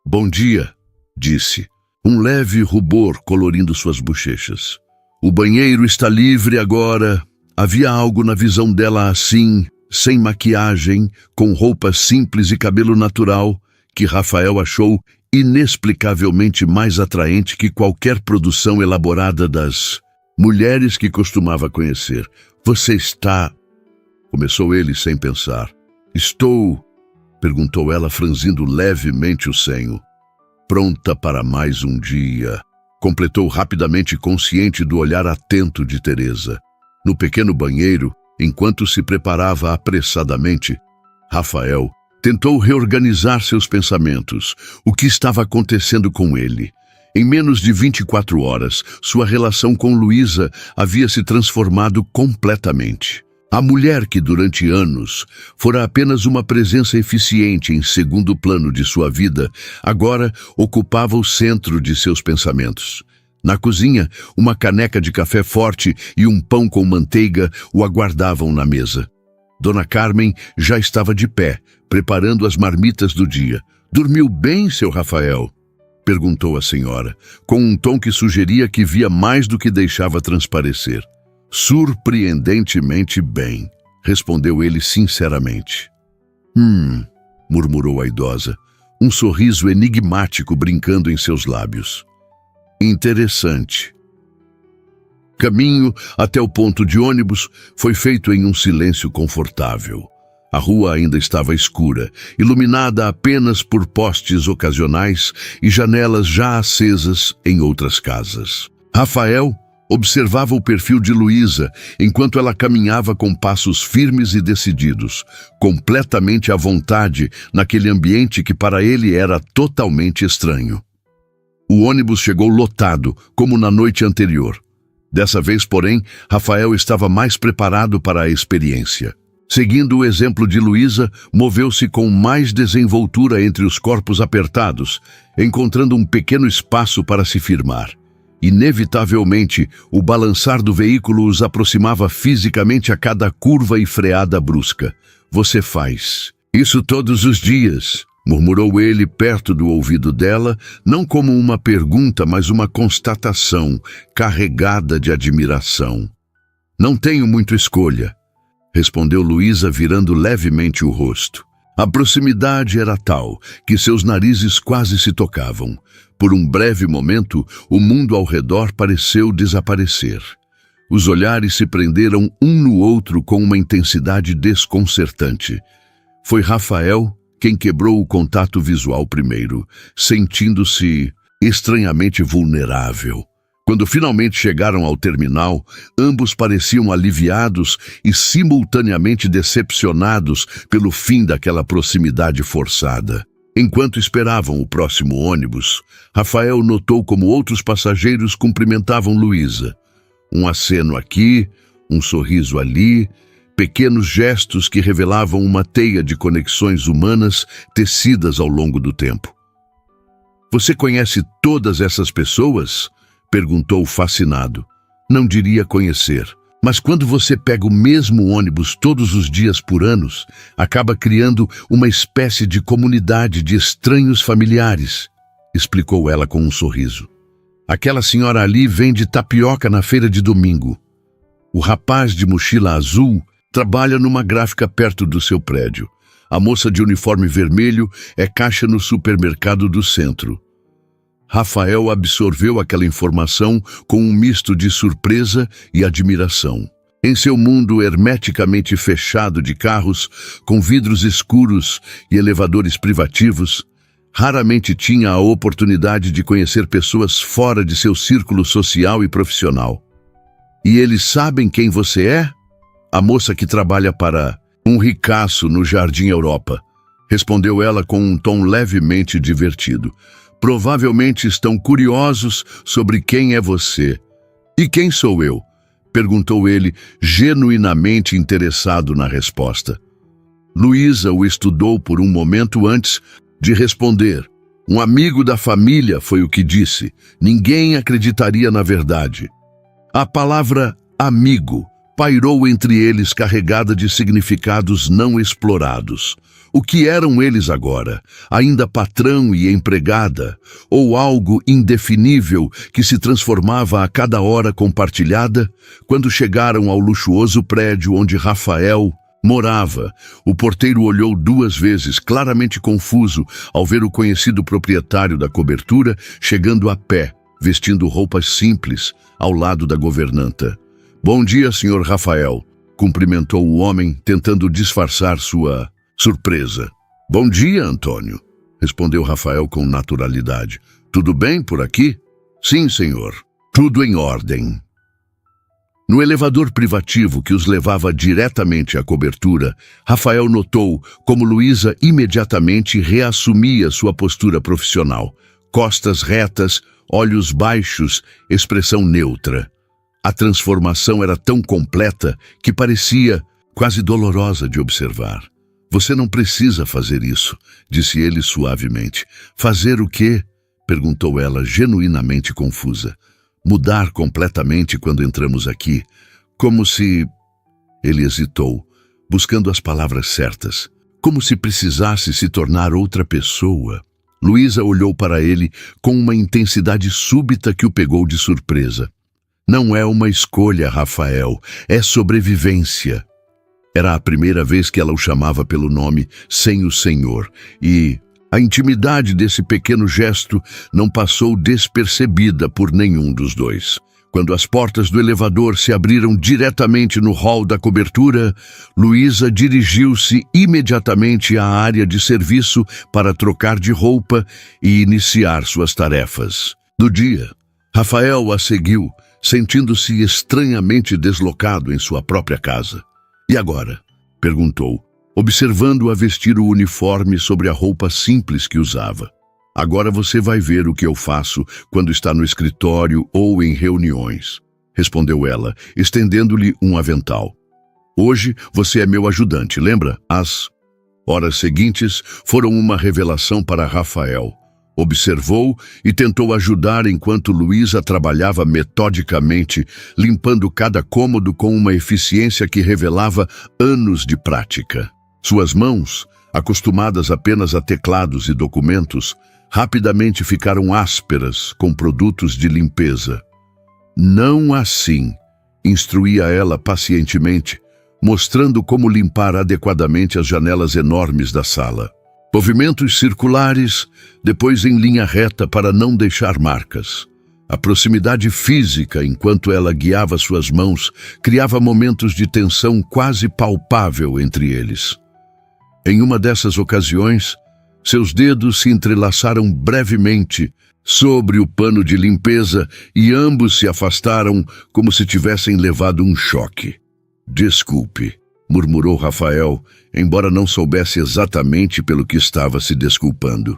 "Bom dia", disse, um leve rubor colorindo suas bochechas. "O banheiro está livre agora." Havia algo na visão dela assim, sem maquiagem, com roupas simples e cabelo natural, que Rafael achou inexplicavelmente mais atraente que qualquer produção elaborada das mulheres que costumava conhecer. "Você está..." começou ele sem pensar. "Estou..." perguntou ela, franzindo levemente o senho. "Pronta para mais um dia", completou rapidamente, consciente do olhar atento de Teresa. No pequeno banheiro, enquanto se preparava apressadamente, Rafael tentou reorganizar seus pensamentos. O que estava acontecendo com ele? Em menos de 24 horas, sua relação com Luísa havia se transformado completamente. A mulher que durante anos fora apenas uma presença eficiente em segundo plano de sua vida, agora ocupava o centro de seus pensamentos. Na cozinha, uma caneca de café forte e um pão com manteiga o aguardavam na mesa. Dona Carmen já estava de pé, preparando as marmitas do dia. "Dormiu bem, seu Rafael?" perguntou a senhora, com um tom que sugeria que via mais do que deixava transparecer. "Surpreendentemente bem", respondeu ele sinceramente. Murmurou a idosa, um sorriso enigmático brincando em seus lábios. "Interessante." Caminho até o ponto de ônibus foi feito em um silêncio confortável. A rua ainda estava escura, iluminada apenas por postes ocasionais e janelas já acesas em outras casas. Rafael observava o perfil de Luísa enquanto ela caminhava com passos firmes e decididos, completamente à vontade naquele ambiente que para ele era totalmente estranho. O ônibus chegou lotado, como na noite anterior. Dessa vez, porém, Rafael estava mais preparado para a experiência. Seguindo o exemplo de Luísa, moveu-se com mais desenvoltura entre os corpos apertados, encontrando um pequeno espaço para se firmar. Inevitavelmente, o balançar do veículo os aproximava fisicamente a cada curva e freada brusca. "Você faz isso todos os dias?", murmurou ele perto do ouvido dela, não como uma pergunta, mas uma constatação, carregada de admiração. "Não tenho muita escolha", respondeu Luísa, virando levemente o rosto. A proximidade era tal que seus narizes quase se tocavam. Por um breve momento, o mundo ao redor pareceu desaparecer. Os olhares se prenderam um no outro com uma intensidade desconcertante. Foi Rafael quem quebrou o contato visual primeiro, sentindo-se estranhamente vulnerável. Quando finalmente chegaram ao terminal, ambos pareciam aliviados e simultaneamente decepcionados pelo fim daquela proximidade forçada. Enquanto esperavam o próximo ônibus, Rafael notou como outros passageiros cumprimentavam Luísa. Um aceno aqui, um sorriso ali, pequenos gestos que revelavam uma teia de conexões humanas tecidas ao longo do tempo. "Você conhece todas essas pessoas?", perguntou fascinado. "Não diria conhecer, mas quando você pega o mesmo ônibus todos os dias por anos, acaba criando uma espécie de comunidade de estranhos familiares", explicou ela com um sorriso. "Aquela senhora ali vende tapioca na feira de domingo. O rapaz de mochila azul trabalha numa gráfica perto do seu prédio. A moça de uniforme vermelho é caixa no supermercado do centro." Rafael absorveu aquela informação com um misto de surpresa e admiração. Em seu mundo hermeticamente fechado de carros, com vidros escuros e elevadores privativos, raramente tinha a oportunidade de conhecer pessoas fora de seu círculo social e profissional. "E eles sabem quem você é?", "A moça que trabalha para um ricaço no Jardim Europa", respondeu ela com um tom levemente divertido. "Provavelmente estão curiosos sobre quem é você." "E quem sou eu?", perguntou ele, genuinamente interessado na resposta. Luísa o estudou por um momento antes de responder. "Um amigo da família", foi o que disse. Ninguém acreditaria na verdade. A palavra "amigo" pairou entre eles carregada de significados não explorados. O que eram eles agora? Ainda patrão e empregada? Ou algo indefinível que se transformava a cada hora compartilhada? Quando chegaram ao luxuoso prédio onde Rafael morava, o porteiro olhou 2 vezes, claramente confuso, ao ver o conhecido proprietário da cobertura chegando a pé, vestindo roupas simples, ao lado da governanta. "Bom dia, senhor Rafael", cumprimentou o homem, tentando disfarçar sua surpresa. "Bom dia, Antônio", respondeu Rafael com naturalidade. "Tudo bem por aqui?" "Sim, senhor. Tudo em ordem." No elevador privativo que os levava diretamente à cobertura, Rafael notou como Luísa imediatamente reassumia sua postura profissional. Costas retas, olhos baixos, expressão neutra. A transformação era tão completa que parecia quase dolorosa de observar. Você não precisa fazer isso, disse ele suavemente. Fazer o quê? Perguntou ela, genuinamente confusa. Mudar completamente quando entramos aqui, como se... Ele hesitou, buscando as palavras certas. Como se precisasse se tornar outra pessoa. Luísa olhou para ele com uma intensidade súbita que o pegou de surpresa. Não é uma escolha, Rafael, é sobrevivência. Era a primeira vez que ela o chamava pelo nome, sem o Senhor, e a intimidade desse pequeno gesto não passou despercebida por nenhum dos dois. Quando as portas do elevador se abriram diretamente no hall da cobertura, Luísa dirigiu-se imediatamente à área de serviço para trocar de roupa e iniciar suas tarefas. No dia, Rafael a seguiu, sentindo-se estranhamente deslocado em sua própria casa. E agora? Perguntou, observando-a vestir o uniforme sobre a roupa simples que usava. Agora você vai ver o que eu faço quando está no escritório ou em reuniões, respondeu ela, estendendo-lhe um avental. Hoje você é meu ajudante, lembra? As horas seguintes foram uma revelação para Rafael. Observou e tentou ajudar enquanto Luísa trabalhava metodicamente, limpando cada cômodo com uma eficiência que revelava anos de prática. Suas mãos, acostumadas apenas a teclados e documentos, rapidamente ficaram ásperas com produtos de limpeza. Não assim, instruía ela pacientemente, mostrando como limpar adequadamente as janelas enormes da sala. Movimentos circulares, depois em linha reta para não deixar marcas. A proximidade física, enquanto ela guiava suas mãos, criava momentos de tensão quase palpável entre eles. Em uma dessas ocasiões, seus dedos se entrelaçaram brevemente sobre o pano de limpeza e ambos se afastaram como se tivessem levado um choque. Desculpe, murmurou Rafael, embora não soubesse exatamente pelo que estava se desculpando.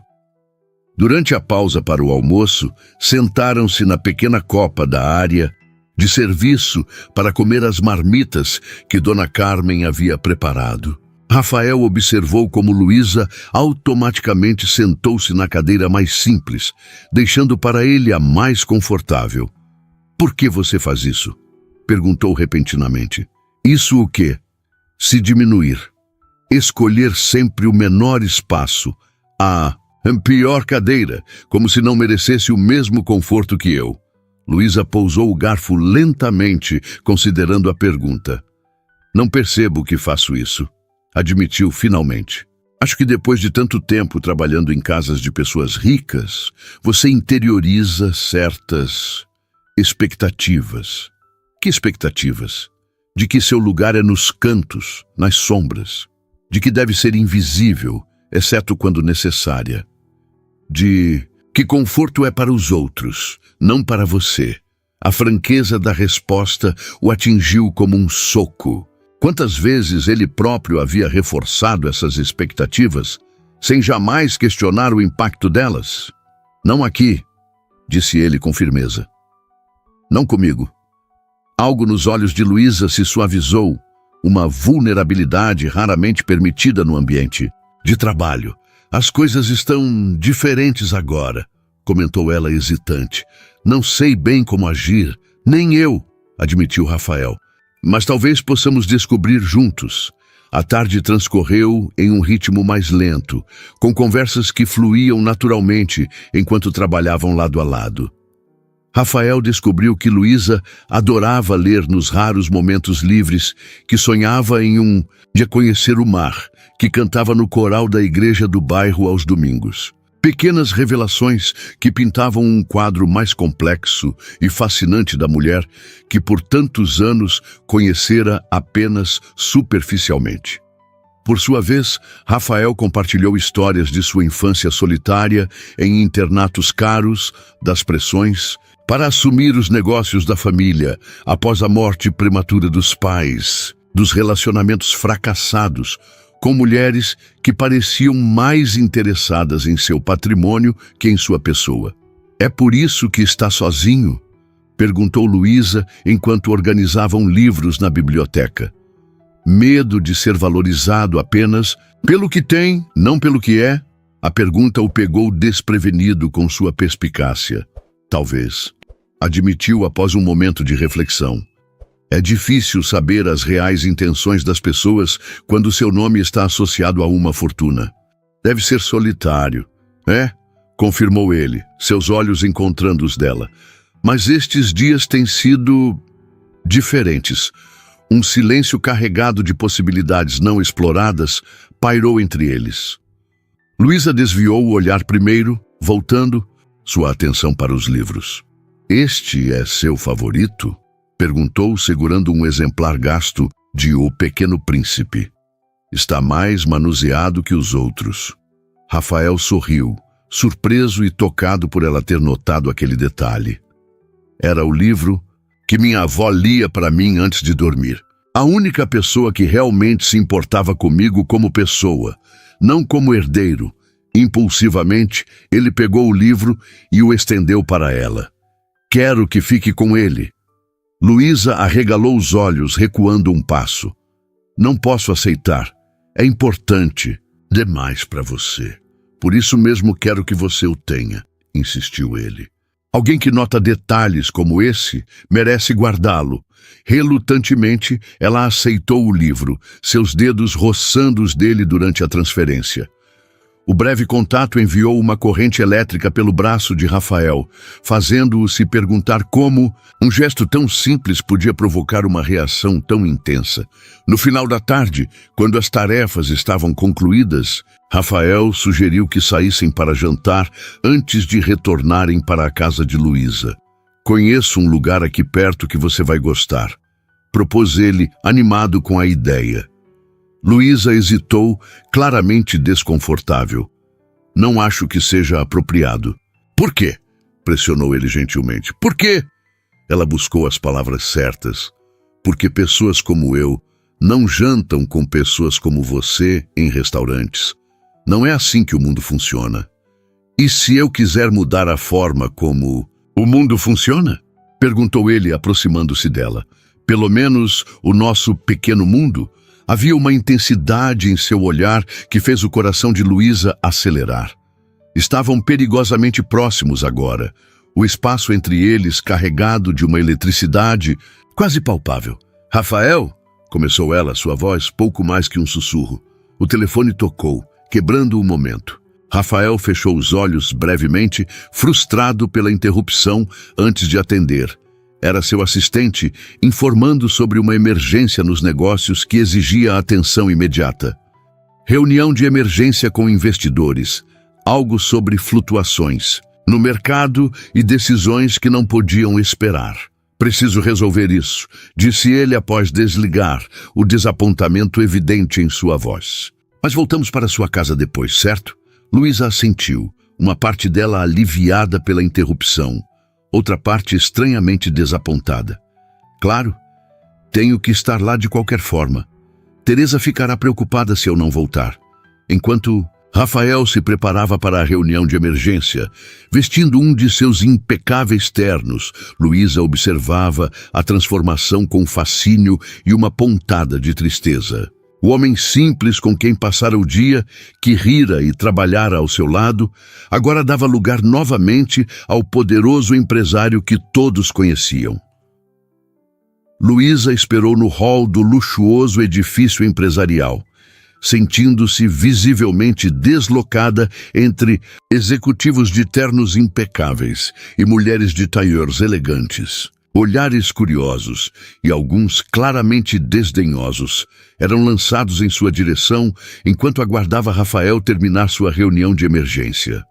Durante a pausa para o almoço, sentaram-se na pequena copa da área de serviço para comer as marmitas que Dona Carmen havia preparado. Rafael observou como Luísa automaticamente sentou-se na cadeira mais simples, deixando para ele a mais confortável. Por que você faz isso? Perguntou repentinamente. Isso o quê? Se diminuir. Escolher sempre o menor espaço. A pior cadeira, como se não merecesse o mesmo conforto que eu. Luísa pousou o garfo lentamente, considerando a pergunta. Não percebo que faço isso. Admitiu finalmente. Acho que depois de tanto tempo trabalhando em casas de pessoas ricas, você interioriza certas expectativas. Que expectativas? De que seu lugar é nos cantos, nas sombras. De que deve ser invisível, exceto quando necessária. De que conforto é para os outros, não para você. A franqueza da resposta o atingiu como um soco. Quantas vezes ele próprio havia reforçado essas expectativas, sem jamais questionar o impacto delas? Não aqui, disse ele com firmeza. Não comigo. Algo nos olhos de Luísa se suavizou, uma vulnerabilidade raramente permitida no ambiente de trabalho. As coisas estão diferentes agora, comentou ela hesitante. Não sei bem como agir, nem eu, admitiu Rafael. Mas talvez possamos descobrir juntos. A tarde transcorreu em um ritmo mais lento, com conversas que fluíam naturalmente enquanto trabalhavam lado a lado. Rafael descobriu que Luísa adorava ler nos raros momentos livres, que sonhava em um dia conhecer o mar, que cantava no coral da igreja do bairro aos domingos. Pequenas revelações que pintavam um quadro mais complexo e fascinante da mulher que por tantos anos conhecera apenas superficialmente. Por sua vez, Rafael compartilhou histórias de sua infância solitária em internatos caros, das pressões, para assumir os negócios da família após a morte prematura dos pais, dos relacionamentos fracassados, com mulheres que pareciam mais interessadas em seu patrimônio que em sua pessoa. É por isso que está sozinho? Perguntou Luísa enquanto organizavam livros na biblioteca. Medo de ser valorizado apenas pelo que tem, não pelo que é? A pergunta o pegou desprevenido com sua perspicácia. Talvez. Admitiu após um momento de reflexão. É difícil saber as reais intenções das pessoas quando seu nome está associado a uma fortuna. Deve ser solitário. É, confirmou ele, seus olhos encontrando os dela. Mas estes dias têm sido diferentes. Um silêncio carregado de possibilidades não exploradas pairou entre eles. Luísa desviou o olhar primeiro, voltando sua atenção para os livros. Este é seu favorito? Perguntou, segurando um exemplar gasto de O Pequeno Príncipe. Está mais manuseado que os outros. Rafael sorriu, surpreso e tocado por ela ter notado aquele detalhe. Era o livro que minha avó lia para mim antes de dormir. A única pessoa que realmente se importava comigo como pessoa, não como herdeiro. Impulsivamente, ele pegou o livro e o estendeu para ela. Quero que fique com ele. Luísa arregalou os olhos, recuando um passo. Não posso aceitar. É importante demais para você. Por isso mesmo quero que você o tenha, insistiu ele. Alguém que nota detalhes como esse merece guardá-lo. Relutantemente, ela aceitou o livro, seus dedos roçando os dele durante a transferência. O breve contato enviou uma corrente elétrica pelo braço de Rafael, fazendo-o se perguntar como um gesto tão simples podia provocar uma reação tão intensa. No final da tarde, quando as tarefas estavam concluídas, Rafael sugeriu que saíssem para jantar antes de retornarem para a casa de Luísa. Conheço um lugar aqui perto que você vai gostar, propôs ele, animado com a ideia. Luísa hesitou, claramente desconfortável. Não acho que seja apropriado. Por quê? Pressionou ele gentilmente. Por quê? Ela buscou as palavras certas. Porque pessoas como eu não jantam com pessoas como você em restaurantes. Não é assim que o mundo funciona. E se eu quiser mudar a forma como o mundo funciona? Perguntou ele, aproximando-se dela. Pelo menos o nosso pequeno mundo? Havia uma intensidade em seu olhar que fez o coração de Luísa acelerar. Estavam perigosamente próximos agora, o espaço entre eles carregado de uma eletricidade quase palpável. Rafael, começou ela, sua voz pouco mais que um sussurro. O telefone tocou, quebrando o momento. Rafael fechou os olhos brevemente, frustrado pela interrupção antes de atender. Era seu assistente, informando sobre uma emergência nos negócios que exigia atenção imediata. Reunião de emergência com investidores, algo sobre flutuações no mercado e decisões que não podiam esperar. Preciso resolver isso, disse ele após desligar, o desapontamento evidente em sua voz. Mas voltamos para sua casa depois, certo? Luísa assentiu, uma parte dela aliviada pela interrupção. Outra parte estranhamente desapontada. Claro, tenho que estar lá de qualquer forma. Teresa ficará preocupada se eu não voltar. Enquanto Rafael se preparava para a reunião de emergência, vestindo um de seus impecáveis ternos, Luísa observava a transformação com fascínio e uma pontada de tristeza. O homem simples com quem passara o dia, que rira e trabalhara ao seu lado, agora dava lugar novamente ao poderoso empresário que todos conheciam. Luísa esperou no hall do luxuoso edifício empresarial, sentindo-se visivelmente deslocada entre executivos de ternos impecáveis e mulheres de tailleurs elegantes. Olhares curiosos e alguns claramente desdenhosos eram lançados em sua direção enquanto aguardava Rafael terminar sua reunião de emergência.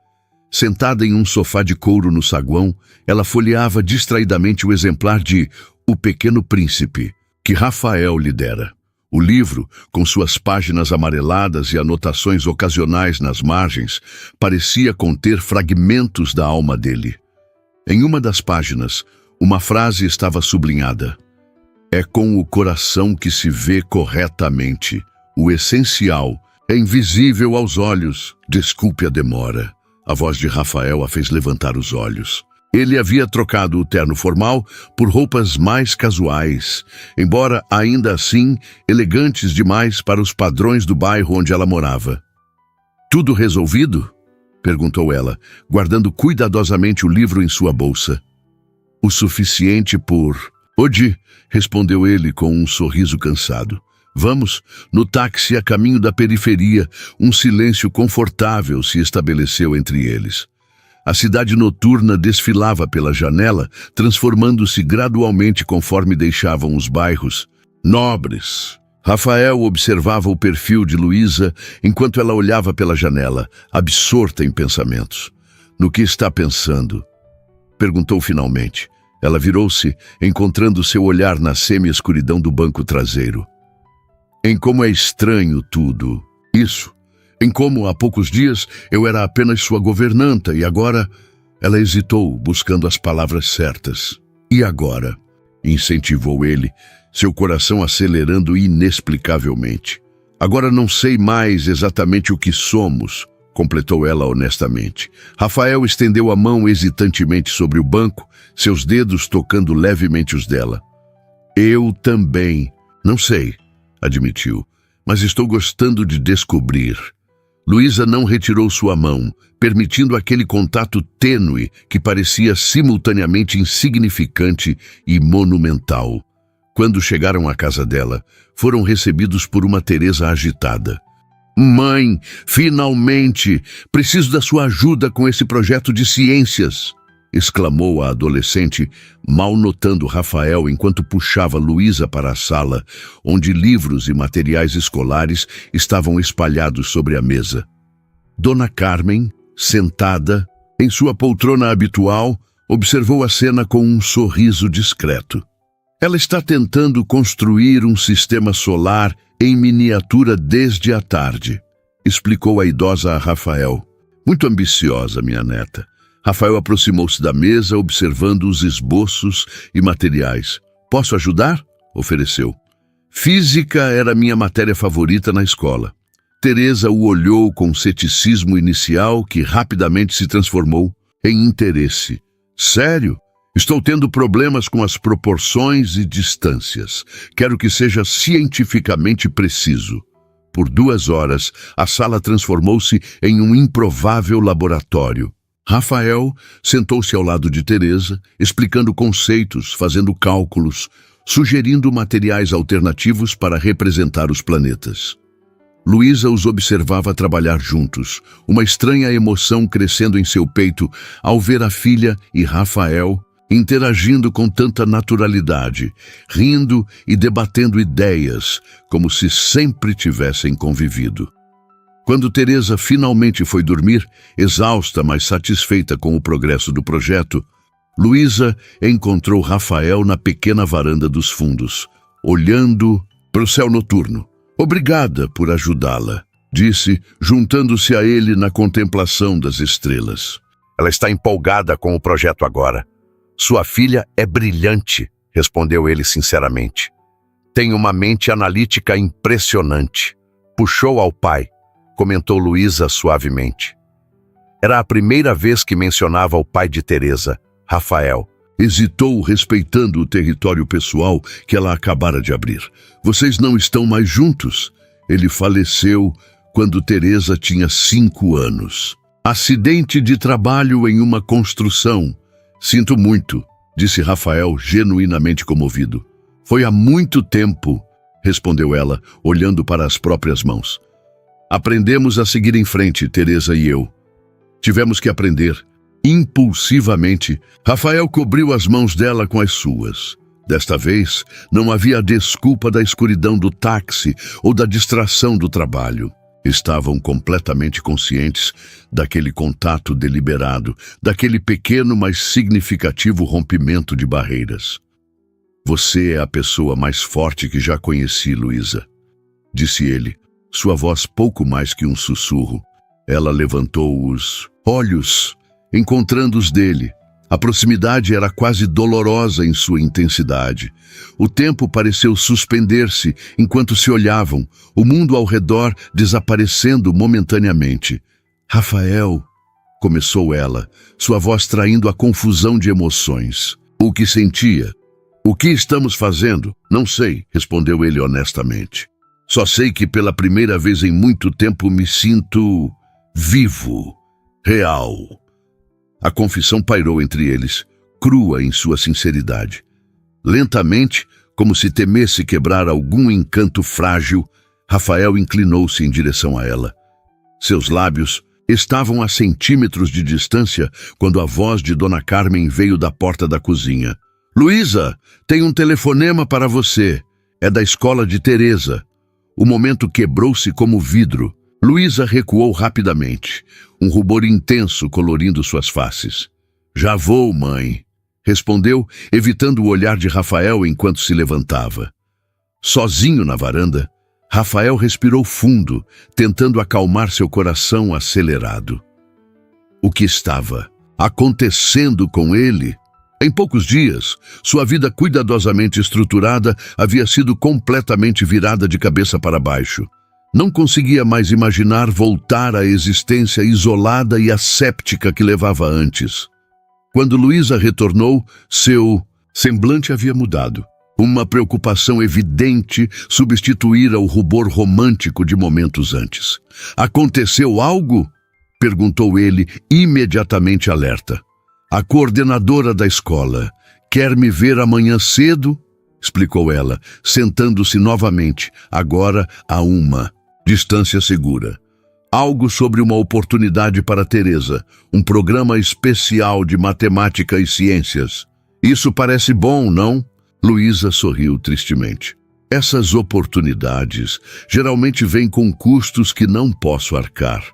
Sentada em um sofá de couro no saguão, ela folheava distraidamente o exemplar de O Pequeno Príncipe, que Rafael lhe dera. O livro, com suas páginas amareladas e anotações ocasionais nas margens, parecia conter fragmentos da alma dele. Em uma das páginas, uma frase estava sublinhada. É com o coração que se vê corretamente. O essencial é invisível aos olhos. Desculpe a demora. A voz de Rafael a fez levantar os olhos. Ele havia trocado o terno formal por roupas mais casuais, embora ainda assim elegantes demais para os padrões do bairro onde ela morava. "Tudo resolvido?" perguntou ela, guardando cuidadosamente o livro em sua bolsa. "O suficiente por..." "Hoje", respondeu ele com um sorriso cansado. "Vamos." No táxi a caminho da periferia, um silêncio confortável se estabeleceu entre eles. A cidade noturna desfilava pela janela, transformando-se gradualmente conforme deixavam os bairros nobres. Rafael observava o perfil de Luísa enquanto ela olhava pela janela, absorta em pensamentos. "No que está pensando?" perguntou finalmente. Ela virou-se, encontrando seu olhar na semi-escuridão do banco traseiro. "Em como é estranho tudo. Isso. Em como há poucos dias eu era apenas sua governanta e agora..." Ela hesitou, buscando as palavras certas. "E agora?" incentivou ele, seu coração acelerando inexplicavelmente. "Agora não sei mais exatamente o que somos", completou ela honestamente. Rafael estendeu a mão hesitantemente sobre o banco, seus dedos tocando levemente os dela. "Eu também. Não sei", admitiu, "mas estou gostando de descobrir." Luísa não retirou sua mão, permitindo aquele contato tênue que parecia simultaneamente insignificante e monumental. Quando chegaram à casa dela, foram recebidos por uma Teresa agitada. "Mãe, finalmente! Preciso da sua ajuda com esse projeto de ciências!" exclamou a adolescente, mal notando Rafael enquanto puxava Luísa para a sala, onde livros e materiais escolares estavam espalhados sobre a mesa. Dona Carmen, sentada em sua poltrona habitual, observou a cena com um sorriso discreto. "Ela está tentando construir um sistema solar em miniatura desde a tarde", explicou a idosa a Rafael. "Muito ambiciosa, minha neta." Rafael aproximou-se da mesa, observando os esboços e materiais. "Posso ajudar?" ofereceu. "Física era minha matéria favorita na escola." Teresa o olhou com ceticismo inicial que rapidamente se transformou em interesse. "Sério? Estou tendo problemas com as proporções e distâncias. Quero que seja cientificamente preciso." Por 2 horas, a sala transformou-se em um improvável laboratório. Rafael sentou-se ao lado de Teresa, explicando conceitos, fazendo cálculos, sugerindo materiais alternativos para representar os planetas. Luísa os observava trabalhar juntos, uma estranha emoção crescendo em seu peito ao ver a filha e Rafael interagindo com tanta naturalidade, rindo e debatendo ideias, como se sempre tivessem convivido. Quando Teresa finalmente foi dormir, exausta, mas satisfeita com o progresso do projeto, Luísa encontrou Rafael na pequena varanda dos fundos, olhando para o céu noturno. "Obrigada por ajudá-la", disse, juntando-se a ele na contemplação das estrelas. "Ela está empolgada com o projeto agora. Sua filha é brilhante", respondeu ele sinceramente. "Tem uma mente analítica impressionante." Puxou ao pai, comentou Luísa suavemente. Era a primeira vez que mencionava o pai de Teresa, Rafael. Hesitou, respeitando o território pessoal que ela acabara de abrir. "Vocês não estão mais juntos?" Ele faleceu quando Teresa tinha 5 anos. "Acidente de trabalho em uma construção. Sinto muito", disse Rafael, genuinamente comovido. "Foi há muito tempo", respondeu ela, olhando para as próprias mãos. "Aprendemos a seguir em frente, Teresa e eu. Tivemos que aprender." Impulsivamente, Rafael cobriu as mãos dela com as suas. Desta vez, não havia a desculpa da escuridão do táxi ou da distração do trabalho. Estavam completamente conscientes daquele contato deliberado, daquele pequeno, mas significativo rompimento de barreiras. "Você é a pessoa mais forte que já conheci, Luísa", disse ele, sua voz pouco mais que um sussurro. Ela levantou os olhos, encontrando os dele. A proximidade era quase dolorosa em sua intensidade. O tempo pareceu suspender-se enquanto se olhavam, o mundo ao redor desaparecendo momentaneamente. "Rafael", começou ela, sua voz traindo a confusão de emoções. O que sentia? O que estamos fazendo? Não sei, respondeu ele honestamente. Só sei que pela primeira vez em muito tempo me sinto vivo, real. A confissão pairou entre eles, crua em sua sinceridade. Lentamente, como se temesse quebrar algum encanto frágil, Rafael inclinou-se em direção a ela. Seus lábios estavam a centímetros de distância quando a voz de Dona Carmen veio da porta da cozinha. Luísa, tem um telefonema para você. É da escola de Teresa. O momento quebrou-se como vidro. Luísa recuou rapidamente, um rubor intenso colorindo suas faces. Já vou, mãe, respondeu, evitando o olhar de Rafael enquanto se levantava. Sozinho na varanda, Rafael respirou fundo, tentando acalmar seu coração acelerado. O que estava acontecendo com ele? Em poucos dias, sua vida cuidadosamente estruturada havia sido completamente virada de cabeça para baixo. Não conseguia mais imaginar voltar à existência isolada e asséptica que levava antes. Quando Luísa retornou, seu semblante havia mudado. Uma preocupação evidente substituíra o rubor romântico de momentos antes. Aconteceu algo? Perguntou ele, imediatamente alerta. A coordenadora da escola quer me ver amanhã cedo? Explicou ela, sentando-se novamente, agora a uma distância segura. Algo sobre uma oportunidade para Teresa, um programa especial de matemática e ciências. Isso parece bom, não? Luísa sorriu tristemente. Essas oportunidades geralmente vêm com custos que não posso arcar.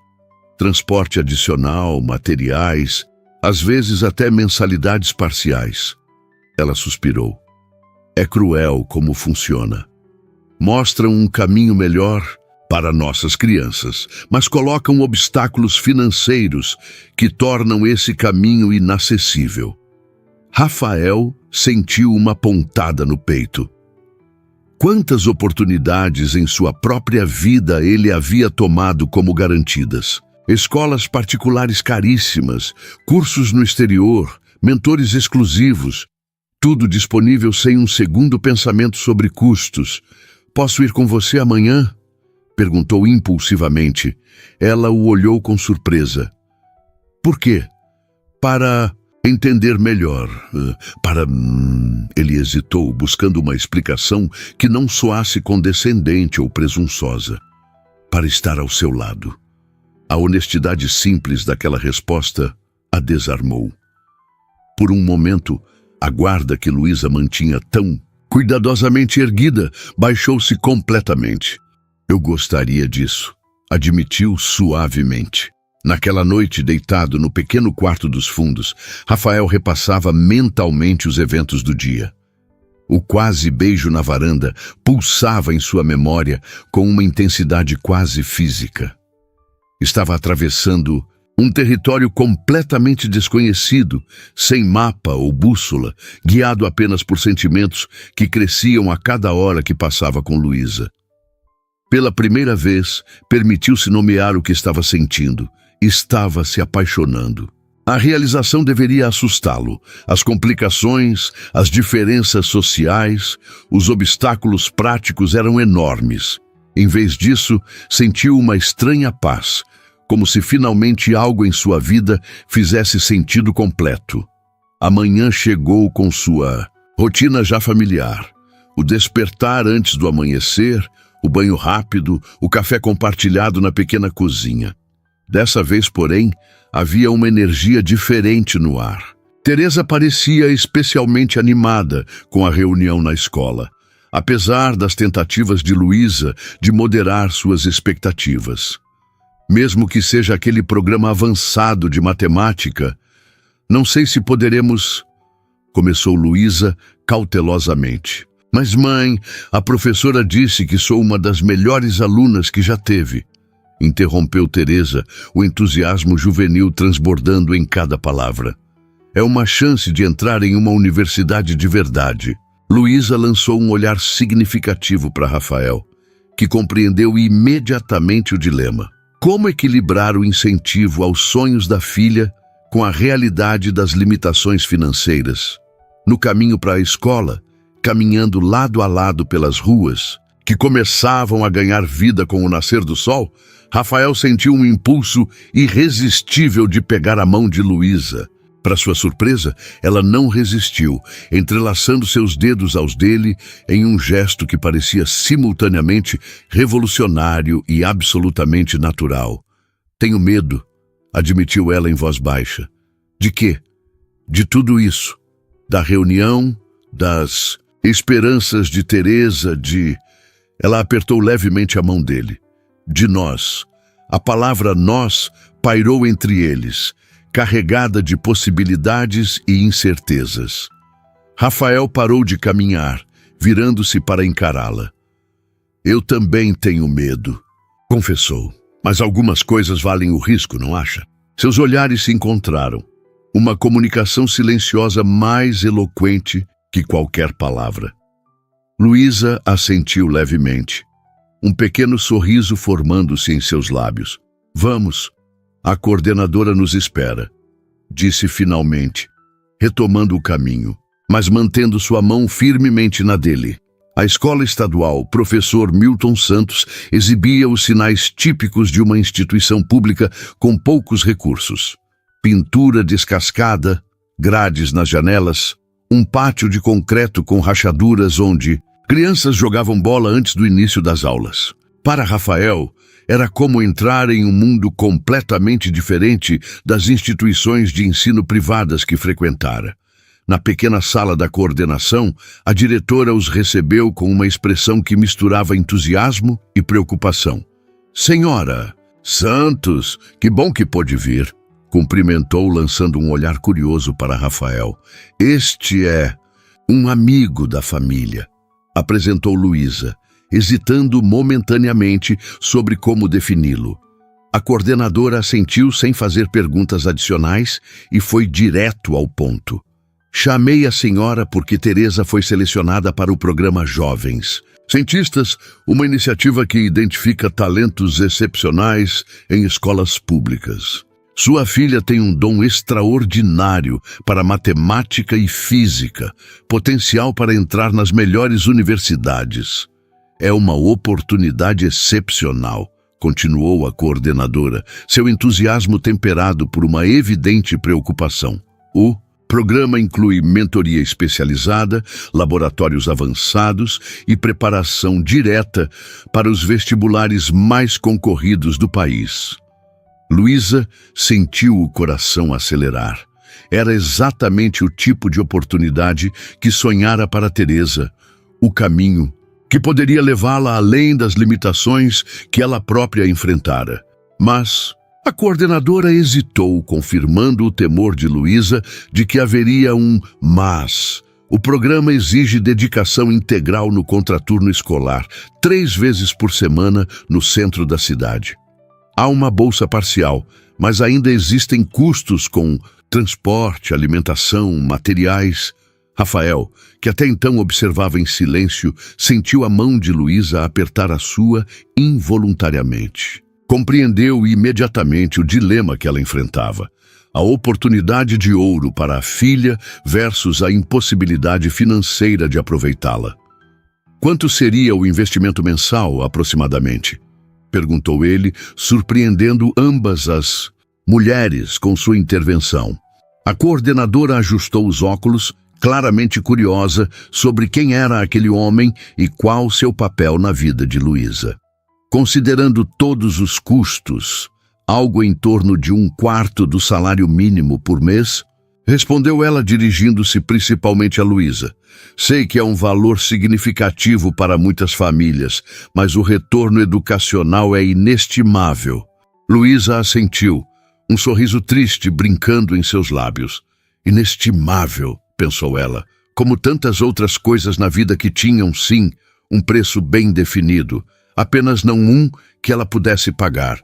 Transporte adicional, materiais, às vezes até mensalidades parciais. Ela suspirou. É cruel como funciona. Mostram um caminho melhor para nossas crianças, mas colocam obstáculos financeiros que tornam esse caminho inacessível. Rafael sentiu uma pontada no peito. Quantas oportunidades em sua própria vida ele havia tomado como garantidas? Escolas particulares caríssimas, cursos no exterior, mentores exclusivos, tudo disponível sem um segundo pensamento sobre custos. Posso ir com você amanhã? Perguntou impulsivamente. Ela o olhou com surpresa. Por quê? Para entender melhor. Ele hesitou, buscando uma explicação que não soasse condescendente ou presunçosa. Para estar ao seu lado. A honestidade simples daquela resposta a desarmou. Por um momento, a guarda que Luísa mantinha tão cuidadosamente erguida baixou-se completamente. Eu gostaria disso, admitiu suavemente. Naquela noite, deitado no pequeno quarto dos fundos, Rafael repassava mentalmente os eventos do dia. O quase beijo na varanda pulsava em sua memória com uma intensidade quase física. Estava atravessando um território completamente desconhecido, sem mapa ou bússola, guiado apenas por sentimentos que cresciam a cada hora que passava com Luísa. Pela primeira vez, permitiu-se nomear o que estava sentindo. Estava se apaixonando. A realização deveria assustá-lo. As complicações, as diferenças sociais, os obstáculos práticos eram enormes. Em vez disso, sentiu uma estranha paz, como se finalmente algo em sua vida fizesse sentido completo. A manhã chegou com sua rotina já familiar. O despertar antes do amanhecer, o banho rápido, o café compartilhado na pequena cozinha. Dessa vez, porém, havia uma energia diferente no ar. Teresa parecia especialmente animada com a reunião na escola, apesar das tentativas de Luísa de moderar suas expectativas. Mesmo que seja aquele programa avançado de matemática, não sei se poderemos... Começou Luísa cautelosamente. Mas, mãe, a professora disse que sou uma das melhores alunas que já teve. Interrompeu Teresa, o entusiasmo juvenil transbordando em cada palavra. É uma chance de entrar em uma universidade de verdade. Luísa lançou um olhar significativo para Rafael, que compreendeu imediatamente o dilema. Como equilibrar o incentivo aos sonhos da filha com a realidade das limitações financeiras? No caminho para a escola, caminhando lado a lado pelas ruas, que começavam a ganhar vida com o nascer do sol, Rafael sentiu um impulso irresistível de pegar a mão de Luísa. Para sua surpresa, ela não resistiu, entrelaçando seus dedos aos dele em um gesto que parecia simultaneamente revolucionário e absolutamente natural. "Tenho medo", admitiu ela em voz baixa. "De quê?" "De tudo isso. Da reunião, das esperanças de Teresa, de..." Ela apertou levemente a mão dele. "De nós." A palavra nós pairou entre eles, carregada de possibilidades e incertezas. Rafael parou de caminhar, virando-se para encará-la. "Eu também tenho medo", confessou. "Mas algumas coisas valem o risco, não acha?" Seus olhares se encontraram. Uma comunicação silenciosa mais eloquente que qualquer palavra. Luísa assentiu levemente, um pequeno sorriso formando-se em seus lábios. "Vamos. A coordenadora nos espera", disse finalmente, retomando o caminho, mas mantendo sua mão firmemente na dele. A escola estadual, professor Milton Santos, exibia os sinais típicos de uma instituição pública com poucos recursos. Pintura descascada, grades nas janelas, um pátio de concreto com rachaduras onde crianças jogavam bola antes do início das aulas. Para Rafael, era como entrar em um mundo completamente diferente das instituições de ensino privadas que frequentara. Na pequena sala da coordenação, a diretora os recebeu com uma expressão que misturava entusiasmo e preocupação. "Senhora Santos, que bom que pôde vir", cumprimentou, lançando um olhar curioso para Rafael. "Este é um amigo da família", apresentou Luísa, hesitando momentaneamente sobre como defini-lo. A coordenadora assentiu sem fazer perguntas adicionais e foi direto ao ponto. "Chamei a senhora porque Teresa foi selecionada para o programa Jovens Cientistas, uma iniciativa que identifica talentos excepcionais em escolas públicas. Sua filha tem um dom extraordinário para matemática e física, potencial para entrar nas melhores universidades. É uma oportunidade excepcional", continuou a coordenadora, seu entusiasmo temperado por uma evidente preocupação. "O programa inclui mentoria especializada, laboratórios avançados e preparação direta para os vestibulares mais concorridos do país." Luísa sentiu o coração acelerar. Era exatamente o tipo de oportunidade que sonhara para Teresa, o caminho que poderia levá-la além das limitações que ela própria enfrentara. Mas a coordenadora hesitou, confirmando o temor de Luísa de que haveria um mas. "O programa exige dedicação integral no contraturno escolar, 3 vezes por semana no centro da cidade. Há uma bolsa parcial, mas ainda existem custos com transporte, alimentação, materiais." Rafael, que até então observava em silêncio, sentiu a mão de Luísa apertar a sua involuntariamente. Compreendeu imediatamente o dilema que ela enfrentava. A oportunidade de ouro para a filha versus a impossibilidade financeira de aproveitá-la. "Quanto seria o investimento mensal, aproximadamente?" perguntou ele, surpreendendo ambas as mulheres com sua intervenção. A coordenadora ajustou os óculos, claramente curiosa sobre quem era aquele homem e qual seu papel na vida de Luísa. "Considerando todos os custos, algo em torno de 1/4 do salário mínimo por mês", respondeu ela, dirigindo-se principalmente a Luísa. "Sei que é um valor significativo para muitas famílias, mas o retorno educacional é inestimável." Luísa assentiu, um sorriso triste brincando em seus lábios. "Inestimável", pensou ela, como tantas outras coisas na vida que tinham, sim, um preço bem definido, apenas não um que ela pudesse pagar.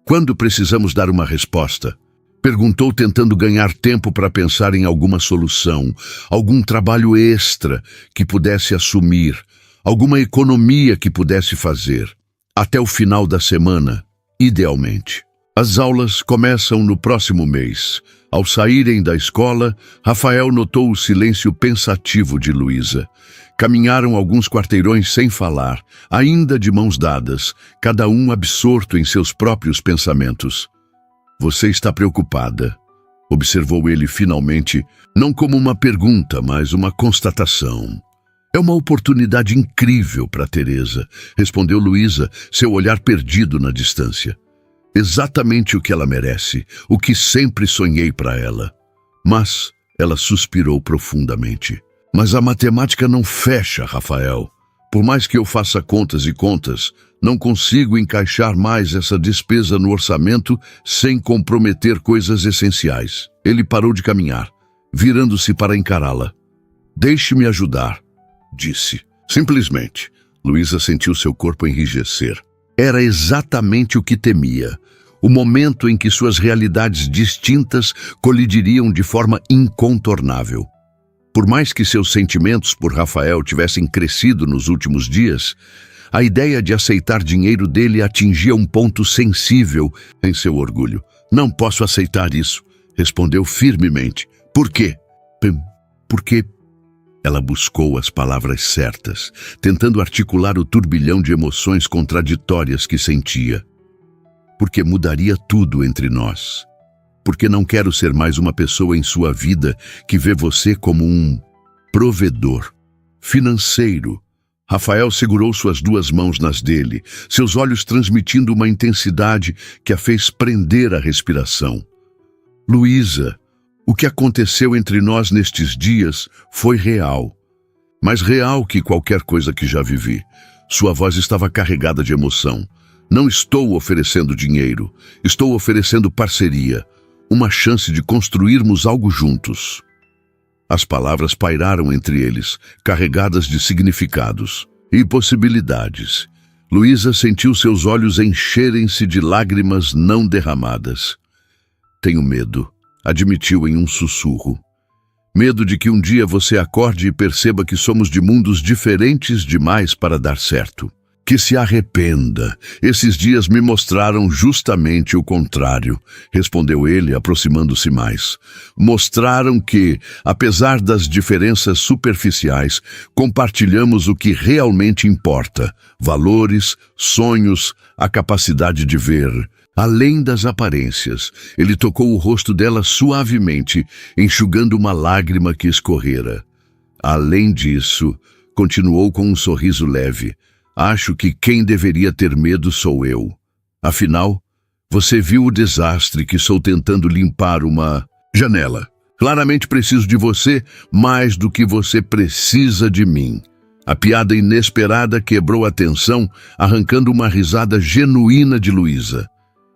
"Quando precisamos dar uma resposta?" perguntou, tentando ganhar tempo para pensar em alguma solução, algum trabalho extra que pudesse assumir, alguma economia que pudesse fazer. "Até o final da semana", Idealmente. As aulas começam no próximo mês. Ao saírem da escola, Rafael notou o silêncio pensativo de Luísa. Caminharam alguns quarteirões sem falar, ainda de mãos dadas, cada um absorto em seus próprios pensamentos. Você está preocupada, observou ele finalmente, não como uma pergunta, mas uma constatação. É uma oportunidade incrível para Teresa, respondeu Luísa, seu olhar perdido na distância. Exatamente o que ela merece, o que sempre sonhei para ela. Mas ela suspirou profundamente. Mas a matemática não fecha, Rafael. Por mais que eu faça contas e contas, não consigo encaixar mais essa despesa no orçamento sem comprometer coisas essenciais. Ele parou de caminhar, virando-se para encará-la. Deixe-me ajudar, disse. Simplesmente. Luísa sentiu seu corpo enrijecer. Era exatamente o que temia. O momento em que suas realidades distintas colidiriam de forma incontornável. Por mais que seus sentimentos por Rafael tivessem crescido nos últimos dias, a ideia de aceitar dinheiro dele atingia um ponto sensível em seu orgulho. Não posso aceitar isso, respondeu firmemente. Por quê? Porque... Ela buscou as palavras certas, tentando articular o turbilhão de emoções contraditórias que sentia. Porque mudaria tudo entre nós. Porque não quero ser mais uma pessoa em sua vida que vê você como um provedor financeiro. Rafael segurou suas duas mãos nas dele, seus olhos transmitindo uma intensidade que a fez prender a respiração. Luísa, o que aconteceu entre nós nestes dias foi real. Mais real que qualquer coisa que já vivi. Sua voz estava carregada de emoção. Não estou oferecendo dinheiro. Estou oferecendo parceria. Uma chance de construirmos algo juntos. As palavras pairaram entre eles, carregadas de significados e possibilidades. Luísa sentiu seus olhos encherem-se de lágrimas não derramadas. Tenho medo, admitiu em um sussurro. Medo de que um dia você acorde e perceba que somos de mundos diferentes demais para dar certo. Que se arrependa. Esses dias me mostraram justamente o contrário, respondeu ele, aproximando-se mais. Mostraram que, apesar das diferenças superficiais, compartilhamos o que realmente importa: valores, sonhos, a capacidade de ver. Além das aparências, ele tocou o rosto dela suavemente, enxugando uma lágrima que escorrera. Além disso, continuou com um sorriso leve, acho que quem deveria ter medo sou eu. Afinal, você viu o desastre que estou tentando limpar uma janela. Claramente preciso de você mais do que você precisa de mim. A piada inesperada quebrou a tensão, arrancando uma risada genuína de Luísa.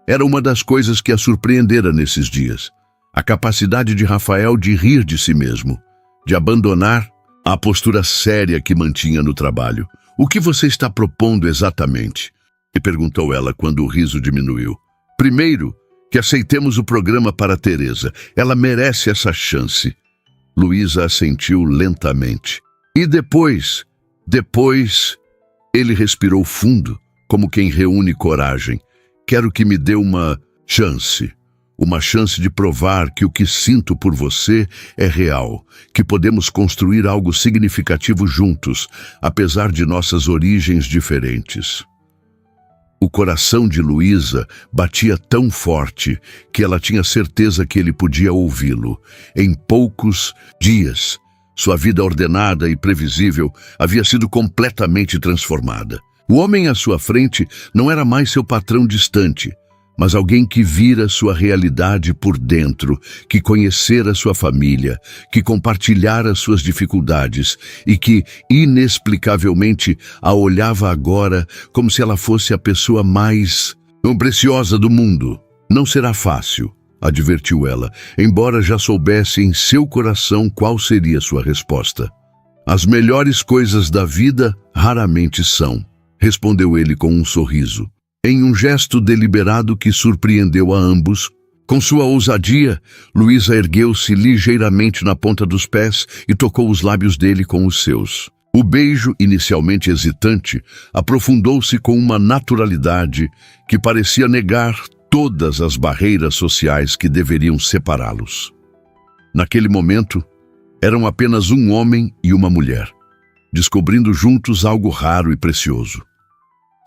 Era uma das coisas que a surpreendera nesses dias. A capacidade de Rafael de rir de si mesmo, de abandonar a postura séria que mantinha no trabalho. O que você está propondo exatamente? E perguntou ela quando o riso diminuiu. Primeiro, que aceitemos o programa para Teresa. Ela merece essa chance. Luísa assentiu lentamente. E depois, ele respirou fundo, como quem reúne coragem. Quero que me dê uma chance de provar que o que sinto por você é real, que podemos construir algo significativo juntos, apesar de nossas origens diferentes. O coração de Luísa batia tão forte que ela tinha certeza que ele podia ouvi-lo. Em poucos dias, sua vida ordenada e previsível havia sido completamente transformada. O homem à sua frente não era mais seu patrão distante, mas alguém que vira sua realidade por dentro, que conhecera sua família, que compartilhara suas dificuldades e que, inexplicavelmente, a olhava agora como se ela fosse a pessoa mais preciosa do mundo. Não será fácil, advertiu ela, embora já soubesse em seu coração qual seria sua resposta. As melhores coisas da vida raramente são, respondeu ele com um sorriso. Em um gesto deliberado que surpreendeu a ambos, com sua ousadia, Luísa ergueu-se ligeiramente na ponta dos pés e tocou os lábios dele com os seus. O beijo, inicialmente hesitante, aprofundou-se com uma naturalidade que parecia negar todas as barreiras sociais que deveriam separá-los. Naquele momento, eram apenas um homem e uma mulher, descobrindo juntos algo raro e precioso.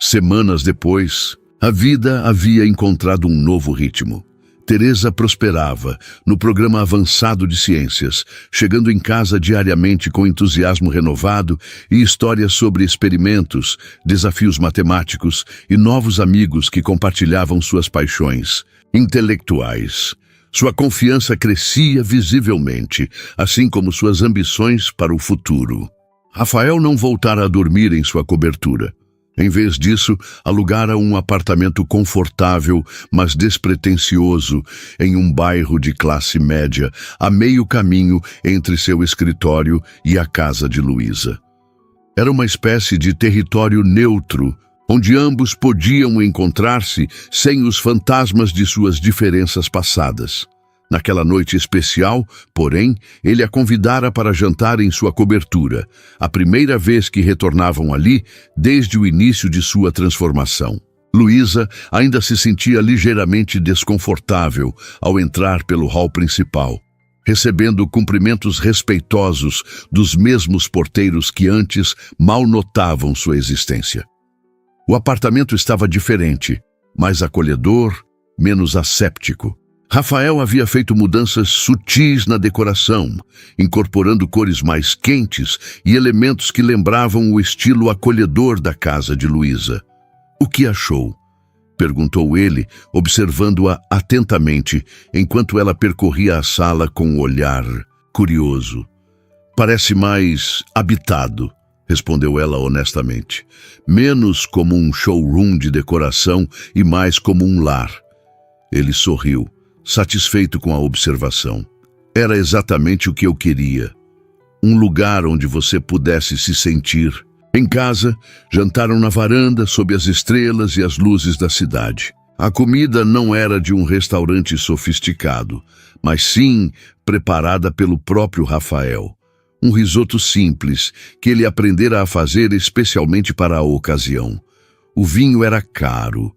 Semanas depois, a vida havia encontrado um novo ritmo. Teresa prosperava no programa avançado de ciências, chegando em casa diariamente com entusiasmo renovado e histórias sobre experimentos, desafios matemáticos e novos amigos que compartilhavam suas paixões intelectuais. Sua confiança crescia visivelmente, assim como suas ambições para o futuro. Rafael não voltara a dormir em sua cobertura. Em vez disso, alugara um apartamento confortável, mas despretensioso, em um bairro de classe média, a meio caminho entre seu escritório e a casa de Luísa. Era uma espécie de território neutro, onde ambos podiam encontrar-se sem os fantasmas de suas diferenças passadas. Naquela noite especial, porém, ele a convidara para jantar em sua cobertura, a primeira vez que retornavam ali desde o início de sua transformação. Luísa ainda se sentia ligeiramente desconfortável ao entrar pelo hall principal, recebendo cumprimentos respeitosos dos mesmos porteiros que antes mal notavam sua existência. O apartamento estava diferente, mais acolhedor, menos asséptico. Rafael havia feito mudanças sutis na decoração, incorporando cores mais quentes e elementos que lembravam o estilo acolhedor da casa de Luísa. "O que achou?" perguntou ele, observando-a atentamente, enquanto ela percorria a sala com um olhar curioso. "Parece mais habitado", respondeu ela honestamente. "Menos como um showroom de decoração e mais como um lar." Ele sorriu, satisfeito com a observação. "Era exatamente o que eu queria. Um lugar onde você pudesse se sentir." Em casa, jantaram na varanda sob as estrelas e as luzes da cidade. A comida não era de um restaurante sofisticado, mas sim preparada pelo próprio Rafael. Um risoto simples que ele aprendera a fazer especialmente para a ocasião. O vinho era caro,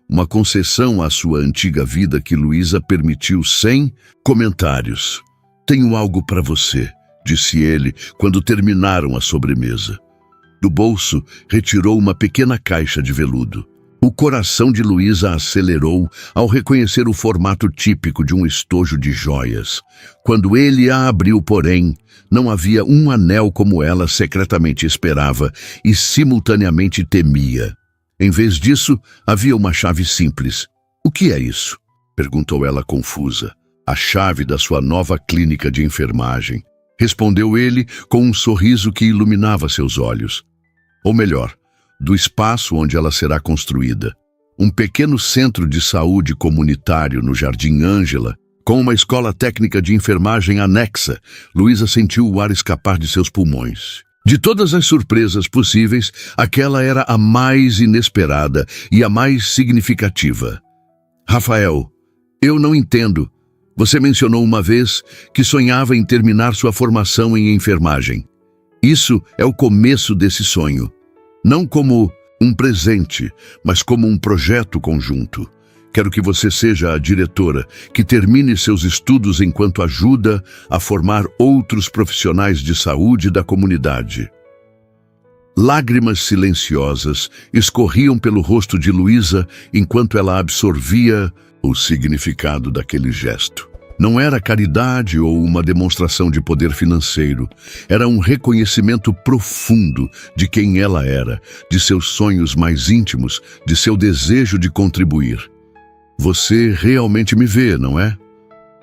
uma concessão à sua antiga vida que Luísa permitiu sem comentários. "Tenho algo para você", disse ele quando terminaram a sobremesa. Do bolso, retirou uma pequena caixa de veludo. O coração de Luísa acelerou ao reconhecer o formato típico de um estojo de joias. Quando ele a abriu, porém, não havia um anel como ela secretamente esperava e simultaneamente temia. Em vez disso, havia uma chave simples. "O que é isso?" perguntou ela confusa. "A chave da sua nova clínica de enfermagem", respondeu ele com um sorriso que iluminava seus olhos. Ou melhor, do espaço onde ela será construída. Um pequeno centro de saúde comunitário no Jardim Ângela, com uma escola técnica de enfermagem anexa. Luísa sentiu o ar escapar de seus pulmões. De todas as surpresas possíveis, aquela era a mais inesperada e a mais significativa. "Rafael, eu não entendo. Você mencionou uma vez que sonhava em terminar sua formação em enfermagem. Isso é o começo desse sonho. Não como um presente, mas como um projeto conjunto. Quero que você seja a diretora, que termine seus estudos enquanto ajuda a formar outros profissionais de saúde da comunidade." Lágrimas silenciosas escorriam pelo rosto de Luísa enquanto ela absorvia o significado daquele gesto. Não era caridade ou uma demonstração de poder financeiro. Era um reconhecimento profundo de quem ela era, de seus sonhos mais íntimos, de seu desejo de contribuir. "Você realmente me vê, não é?"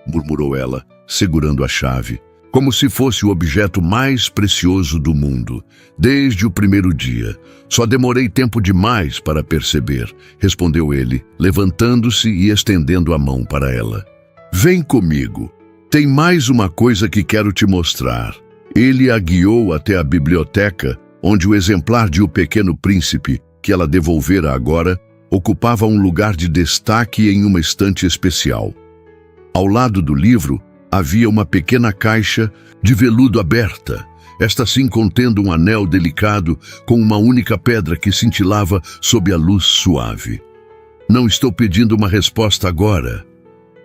murmurou ela, segurando a chave, como se fosse o objeto mais precioso do mundo. "Desde o primeiro dia. Só demorei tempo demais para perceber", respondeu ele, levantando-se e estendendo a mão para ela. "Vem comigo. Tem mais uma coisa que quero te mostrar." Ele a guiou até a biblioteca, onde o exemplar de O Pequeno Príncipe, que ela devolvera agora, ocupava um lugar de destaque em uma estante especial. Ao lado do livro, havia uma pequena caixa de veludo aberta. esta sim contendo um anel delicado com uma única pedra que cintilava sob a luz suave. Não estou pedindo uma resposta agora,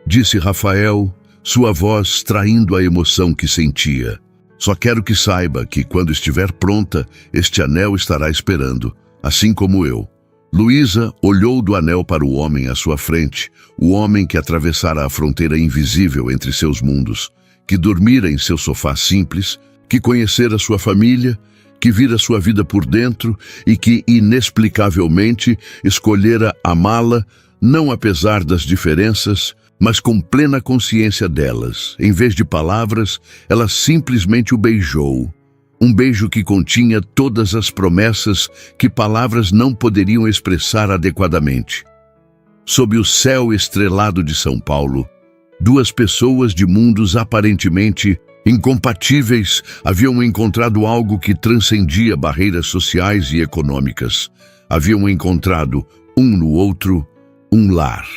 disse Rafael, sua voz traindo a emoção que sentia. Só quero que saiba que, quando estiver pronta, este anel estará esperando, assim como eu. Luísa olhou do anel para o homem à sua frente, o homem que atravessara a fronteira invisível entre seus mundos, que dormira em seu sofá simples, que conhecera sua família, que vira sua vida por dentro e que, inexplicavelmente, escolhera amá-la, não apesar das diferenças, mas com plena consciência delas. Em vez de palavras, ela simplesmente o beijou. Um beijo que continha todas as promessas que palavras não poderiam expressar adequadamente. Sob o céu estrelado de São Paulo, duas pessoas de mundos aparentemente incompatíveis haviam encontrado algo que transcendia barreiras sociais e econômicas. Haviam encontrado, um no outro, um lar.